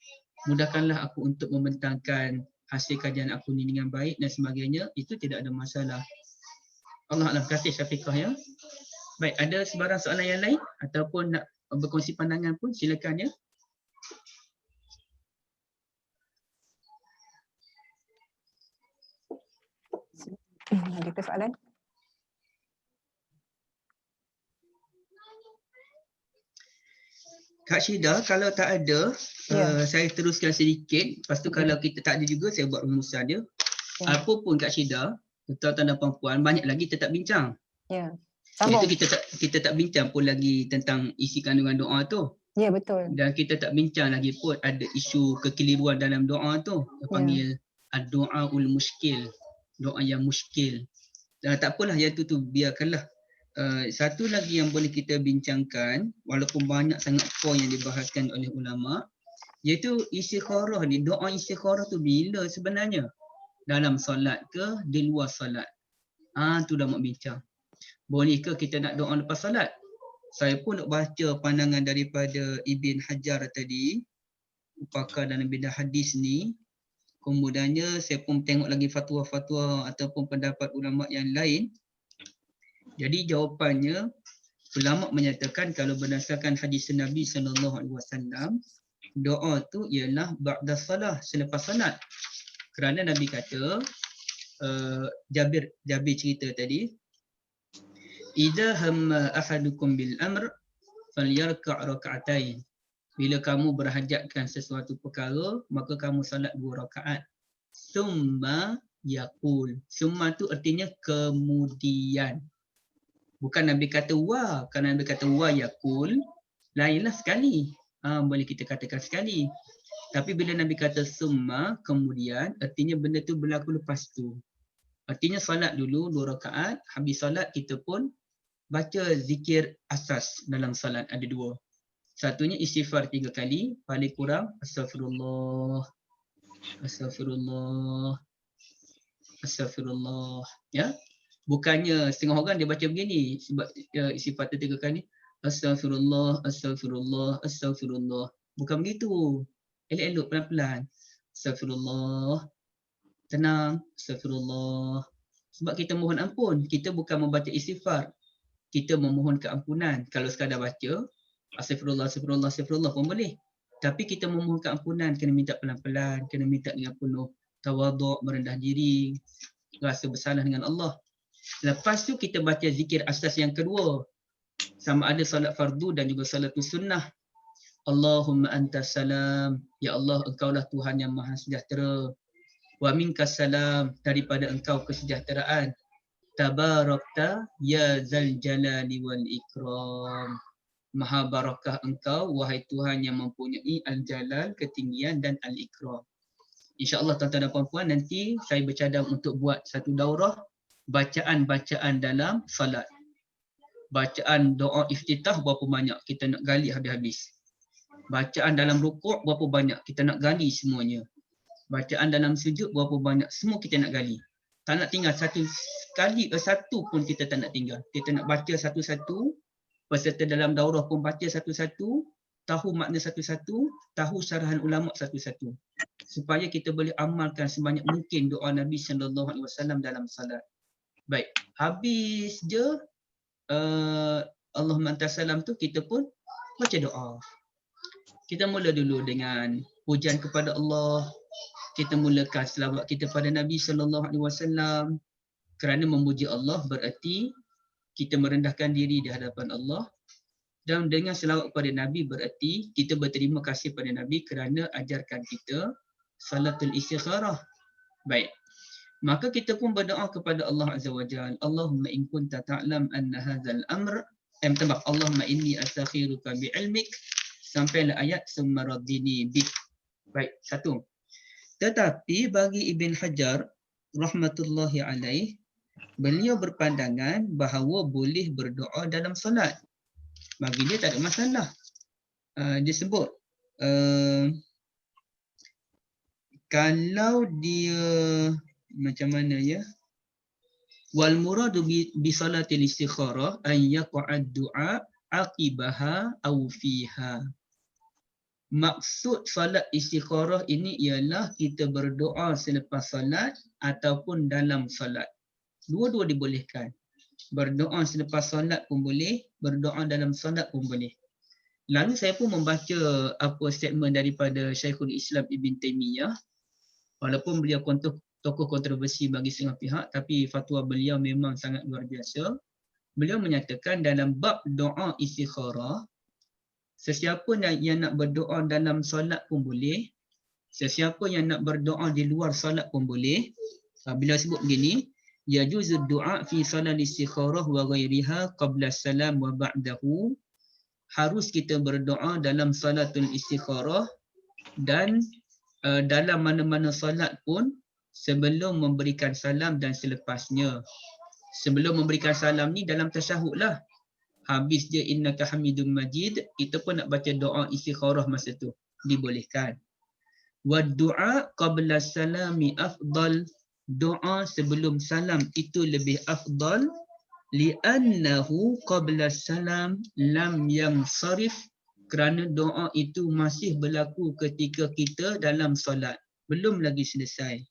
mudahkanlah aku untuk membentangkan hasil kajian aku ni dengan baik dan sebagainya, itu tidak ada masalah. Allah Alam, kasih Syafiqah, ya. Baik, ada sebarang soalan yang lain ataupun nak berkongsi pandangan pun silakan, ya. Ada ke soalan? Kak Syida, kalau tak ada, saya teruskan sedikit. Lepas tu kalau kita tak ada juga, saya buat rumusan dia. Apa pun Kak Syida, tuan-tuan dan puan-puan, banyak lagi tetap bincang. Ya. Iaitu kita tak bincang pun lagi tentang isi kandungan doa tu. Ya, betul. Dan kita tak bincang lagi pun ada isu kekeliruan dalam doa tu. Kita panggil ad-du'aul muskil. Doa yang muskil. Tak apalah, yang tu biarkanlah. Satu lagi yang boleh kita bincangkan, walaupun banyak sangat poin yang dibahaskan oleh ulama, iaitu istikharah ni. Doa istikharah tu bila sebenarnya? Dalam solat ke di luar solat? Tu dah nak bincang. Bolehkah kita nak doa lepas solat? Saya pun nak baca pandangan daripada Ibn Hajar tadi, pakar dalam bidang hadis ni. Kemudiannya saya pun tengok lagi fatwa-fatwa ataupun pendapat ulama yang lain. Jadi jawapannya, ulama menyatakan kalau berdasarkan hadis Nabi SAW, doa tu ialah ba'da salah, selepas salat. Kerana Nabi kata, Jabir cerita tadi, "Idza hamma ahadukum bil amr falyarka' rak'atain." Bila kamu berhajatkan sesuatu perkara, maka kamu salat 2 rakaat. Summa yaqul. Summa tu artinya kemudian. Bukan Nabi kata wa, kerana Nabi kata wa yaqul, lainlah sekali. Boleh kita katakan sekali. Tapi bila Nabi kata summa, kemudian, artinya benda tu berlaku lepas tu. Artinya salat dulu 2 rakaat, habis salat kita pun baca zikir asas dalam salat, ada 2. Satunya istighfar 3 kali, paling kurang astagfirullah, astagfirullah, astagfirullah. Ya, bukannya setengah orang dia baca begini sebab istighfar 3 kali, astagfirullah, astagfirullah, astagfirullah. Bukan begitu. Elok-elok, pelan-pelan. Astagfirullah, tenang, astagfirullah. Sebab kita mohon ampun, kita bukan membaca istighfar. Kita memohon keampunan. Kalau sekadar baca astagfirullah, astagfirullah, astagfirullah pun boleh. Tapi kita memohon keampunan, kena minta pelan-pelan, kena minta dengan penuh tawaduk, merendah diri. rasa bersalah dengan Allah. Lepas tu kita baca zikir asas yang kedua. Sama ada solat fardu dan juga solatul sunnah. Allahumma antas salam. Ya Allah, engkaulah Tuhan yang maha sejahtera. Wa minkas salam. Daripada engkau kesejahteraan. Tabarakta ya zal jalali wal ikram. Maha barakah engkau, wahai Tuhan yang mempunyai al-jalal, ketinggian dan al-ikram. InsyaAllah tuan-tuan dan puan-puan, nanti saya bercadang untuk buat satu daurah bacaan-bacaan dalam salat. Bacaan doa iftitah berapa banyak kita nak gali habis-habis. Bacaan dalam rukuk berapa banyak kita nak gali semuanya. Bacaan dalam sujud berapa banyak, semua kita nak gali. Tak nak tinggal satu pun kita tak nak tinggal. Kita nak baca satu-satu, peserta dalam daurah pun baca satu-satu, tahu makna satu-satu, tahu syarahan ulama satu-satu. Supaya kita boleh amalkan sebanyak mungkin doa Nabi SAW dalam salat. Baik, habis je Allahumma antas salam tu kita pun baca doa. Kita mula dulu dengan pujian kepada Allah. Kita mulakan selawat kita pada Nabi SAW. Kerana memuji Allah berarti kita merendahkan diri di hadapan Allah. Dan dengan selawat kepada Nabi berarti kita berterima kasih pada Nabi kerana ajarkan kita salatul istikharah. Baik. Maka kita pun berdoa kepada Allah Azza wa Jalla. Allahumma in kunta ta'lam anna hadzal amr Allahumma inni astakhiruka bi'ilmik sampailah ayat summa raddini bik. Baik, satu. Tetapi bagi Ibn Hajar rahmatullahi alaih, beliau berpandangan bahawa boleh berdoa dalam solat. Bagi dia tak ada masalah. Dia sebut kalau dia macam mana ya? Wal muradu bi salatil istikharah an yaqa'ad du'a aqibaha aw fiha. Maksud salat istikharah ini ialah kita berdoa selepas salat ataupun dalam salat. Dua-dua dibolehkan. Berdoa selepas salat pun boleh, berdoa dalam salat pun boleh. Lalu saya pun membaca statement daripada Syekhul Islam Ibn Taymiyah. Walaupun beliau tokoh kontroversi bagi setengah pihak, tapi fatwa beliau memang sangat luar biasa. Beliau menyatakan dalam bab doa istikharah, sesiapa yang nak berdoa dalam solat pun boleh, sesiapa yang nak berdoa di luar solat pun boleh. Beliau sebut begini, yajuzu du'a fi salat istikharah wa ghairiha qabla salam wa ba'dahu. Harus kita berdoa dalam salatul istikharah dan dalam mana-mana solat pun sebelum memberikan salam dan selepasnya. Sebelum memberikan salam ni dalam tasyahud lah. Habis dia innaka hamidun majid, kita pun nak baca doa istikharah masa tu. Dibolehkan. Wa du'a qabla salami afdal. Doa sebelum salam itu lebih afdal. Li'annahu qabla salam lam yansarif. Kerana doa itu masih berlaku ketika kita dalam solat. Belum lagi selesai.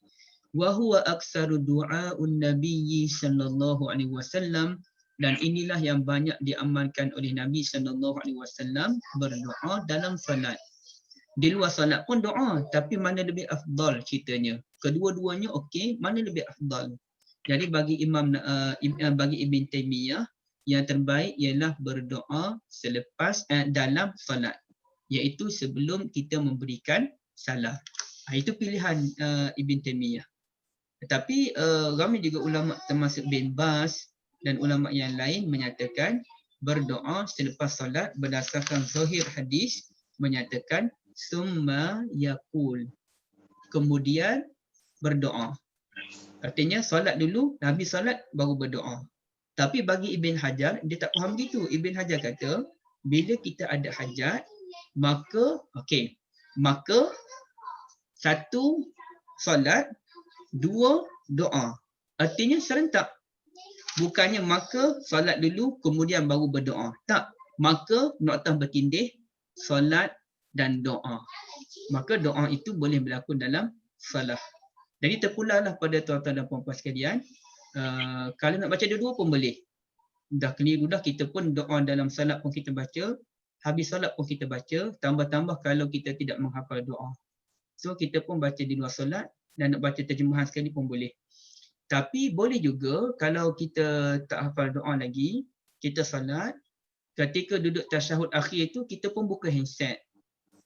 Wa huwa aksaru du'a'un nabiyyi sallallahu alaihi wasallam, dan inilah yang banyak diamalkan oleh Nabi sallallahu alaihi wasallam, berdoa dalam solat. Di luar solat pun doa, tapi mana lebih afdal ceritanya? Kedua-duanya okey, mana lebih afdal? Jadi bagi bagi Ibn Taymiyah, yang terbaik ialah berdoa selepas dalam solat, iaitu sebelum kita memberikan salam. Itu pilihan Ibn Taymiyah. Tetapi ramai juga ulama termasuk bin Baz dan ulama yang lain menyatakan berdoa selepas solat berdasarkan zahir hadis menyatakan summa yaqul, kemudian berdoa. Artinya solat dulu, habis solat baru berdoa. Tapi bagi Ibn Hajar, dia tak faham gitu. Ibn Hajar kata, bila kita ada hajat, maka satu solat, dua doa. Artinya serentak. Bukannya maka solat dulu, kemudian baru berdoa. Tak. Maka noktah bertindih, solat dan doa. Maka doa itu boleh berlaku dalam salat. Jadi terpulanglah pada tuan-tuan dan puan-puan sekalian. Kalau nak baca dua-dua pun boleh. Dah keliru dah, kita pun doa dalam salat pun kita baca, habis salat pun kita baca, tambah-tambah kalau kita tidak menghafal doa. So kita pun baca di luar salat dan nak baca terjemahan sekali pun boleh. Tapi boleh juga kalau kita tak hafal doa lagi, kita salat, ketika duduk tasyahud akhir tu kita pun buka handset.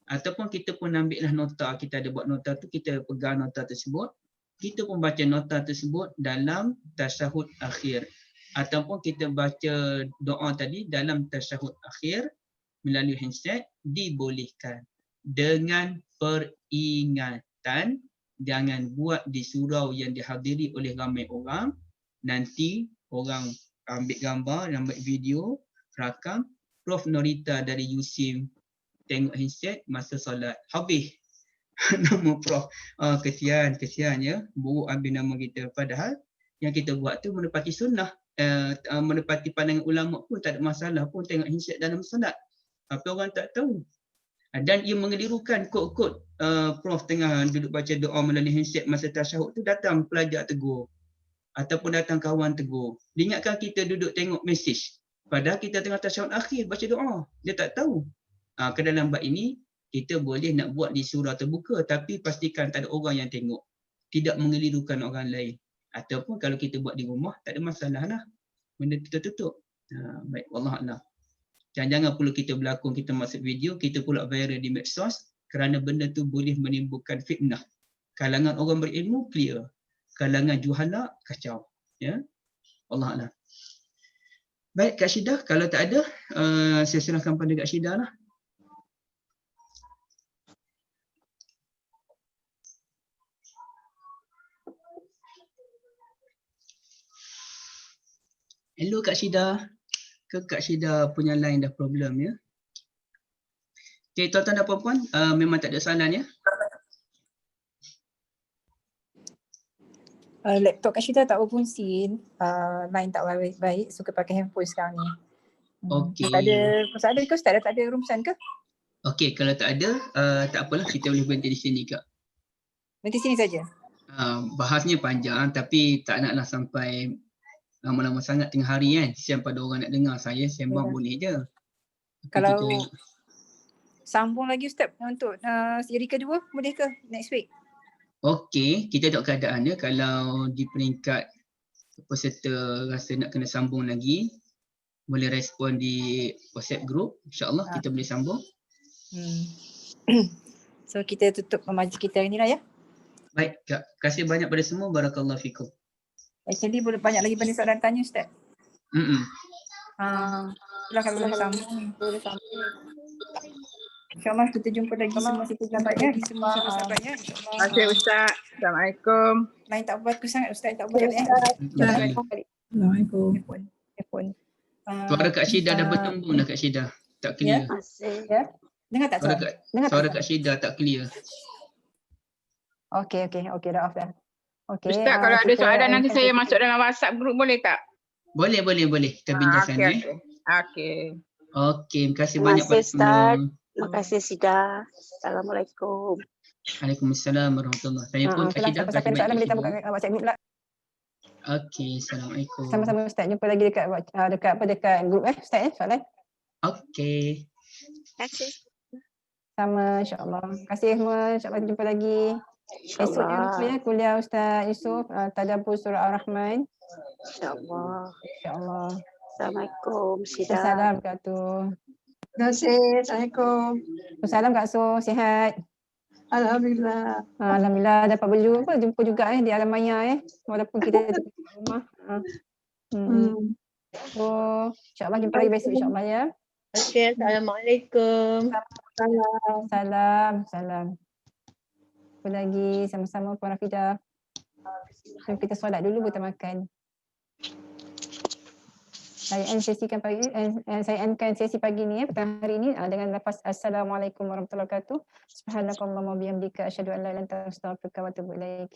Ataupun kita pun ambillah nota, kita ada buat nota tu, kita pegang nota tersebut, kita pun baca nota tersebut dalam tasyahud akhir. Ataupun kita baca doa tadi dalam tasyahud akhir melalui handset, dibolehkan. Dengan peringatan, jangan buat di surau yang dihadiri oleh ramai orang. Nanti orang ambil gambar, ambil video, rakam, Prof Norita dari USIM tengok handset masa solat. Habis nama Prof. Kesian ya. Buruk ambil nama kita. Padahal yang kita buat tu menepati sunnah. Menepati pandangan ulama pun tak ada masalah pun tengok handset dalam solat. Tapi orang tak tahu. Dan ia mengelirukan kod-kod Prof tengah duduk baca doa melalui handset masa tasyahud tu, datang pelajar tegur. Ataupun datang kawan tegur. Dia ingatkan kita duduk tengok mesej. Padahal kita tengah tasyahud akhir baca doa. Dia tak tahu. Ke dalam bab ini, kita boleh nak buat di surau terbuka tapi pastikan tak ada orang yang tengok. Tidak mengelirukan orang lain. Ataupun kalau kita buat di rumah, tak ada masalah lah. Benda kita tutup. Baik, Wallahualam. Dan jangan perlu kita berlakon, kita masuk video, kita pula viral di medsos kerana benda tu boleh menimbulkan fitnah. Kalangan orang berilmu, clear. Kalangan juhala, kacau. Ya, Wallahualam. Baik, Kak Syidah, kalau tak ada, saya serahkan pada Kak Syidah lah. Hello Kak Syidah. Ke Kak Syidah punya line dah problem ya. Okey, tuan-tuan dan puan-puan, memang tak ada soalan ya. Laptop Kak Syida tak berfungsi, line tak baik, suka pakai handphone sekarang ni. Okey. Tak ada masalah ke Ustaz? Tak ada rumusan ke? Okey, kalau tak ada, tak apalah, kita boleh berhenti di sini Kak. Berhenti sini saja? Bahasnya panjang tapi tak naklah sampai lama-lama sangat tengah hari kan. Siapa ada orang nak dengar saya sembang boleh je. Kalau kita sambung lagi Ustaz untuk siri kedua, boleh ke next week? Okey, kita tengok keadaan dia. Kalau di peringkat peserta rasa nak kena sambung lagi, boleh respon di WhatsApp group. InsyaAllah kita boleh sambung. So kita tutup majlis kita hari ni lah ya. Baik, Kak. Terima kasih banyak pada semua. Barakallahu fikum. Actually boleh banyak lagi banyak soalan tanya Ustaz. Silakan boleh sambung. InsyaAllah kita jumpa lagi semua sahabat-sahabatnya. Terima kasih Ustaz. Assalamualaikum. Lain tak buat ku sangat Ustaz, tak buat ya. Assalamualaikum. Telefon. Suara Kak Syidah dah bertembung dah Kak Syidah. Tak clear. Ya. Dengar tak Suara Dengar suara tak? Kak Syidah tak clear. Okey, dah off dah. Okey. Ustaz, kalau ada soalan nanti saya masuk dalam WhatsApp group boleh tak? Boleh. Kita bincangkan ya. Okey. Okey, terima kasih Terima banyak kasih, pada semua. Ustaz. Terima kasih Syidah. Assalamualaikum. Waalaikumsalam warahmatullahi. Saya pun Kak Syidah. Siapa yang soalan boleh tahu kat WhatsApp group lah. Okey, Assalamualaikum. Sama-sama Ustaz, jumpa lagi dekat group Ustaz soalan. Okey. Terima kasih. Sama insya-Allah. Terima kasih semua. InsyaAllah jumpa lagi. Esok jangan lupa ya kuliah Ustaz Yusof Tadabbur surah Ar-Rahman. InsyaAllah. InsyaAllah. Assalamualaikum Syidah. Assalamualaikum warahmatullahi wabarakatuh. Terima kasih. Assalamualaikum. Salam Kak So, sihat? Alhamdulillah. Alhamdulillah dapat jumpa juga di alam maya walaupun kita di rumah. So, insyaAllah jumpa lagi besok insyaAllah ya. Okay, Assalamualaikum. Salam. Jumpa lagi sama-sama Puan Rafidah. Jom kita solat dulu kita makan. Saya endkan sesi pagi ni petang hari ni dengan lafaz Assalamualaikum warahmatullahi wabarakatuh. Subhanakallahumma bihamdika asyhadu an la ilaha illa anta astaghfiruka wa atubu ilaik.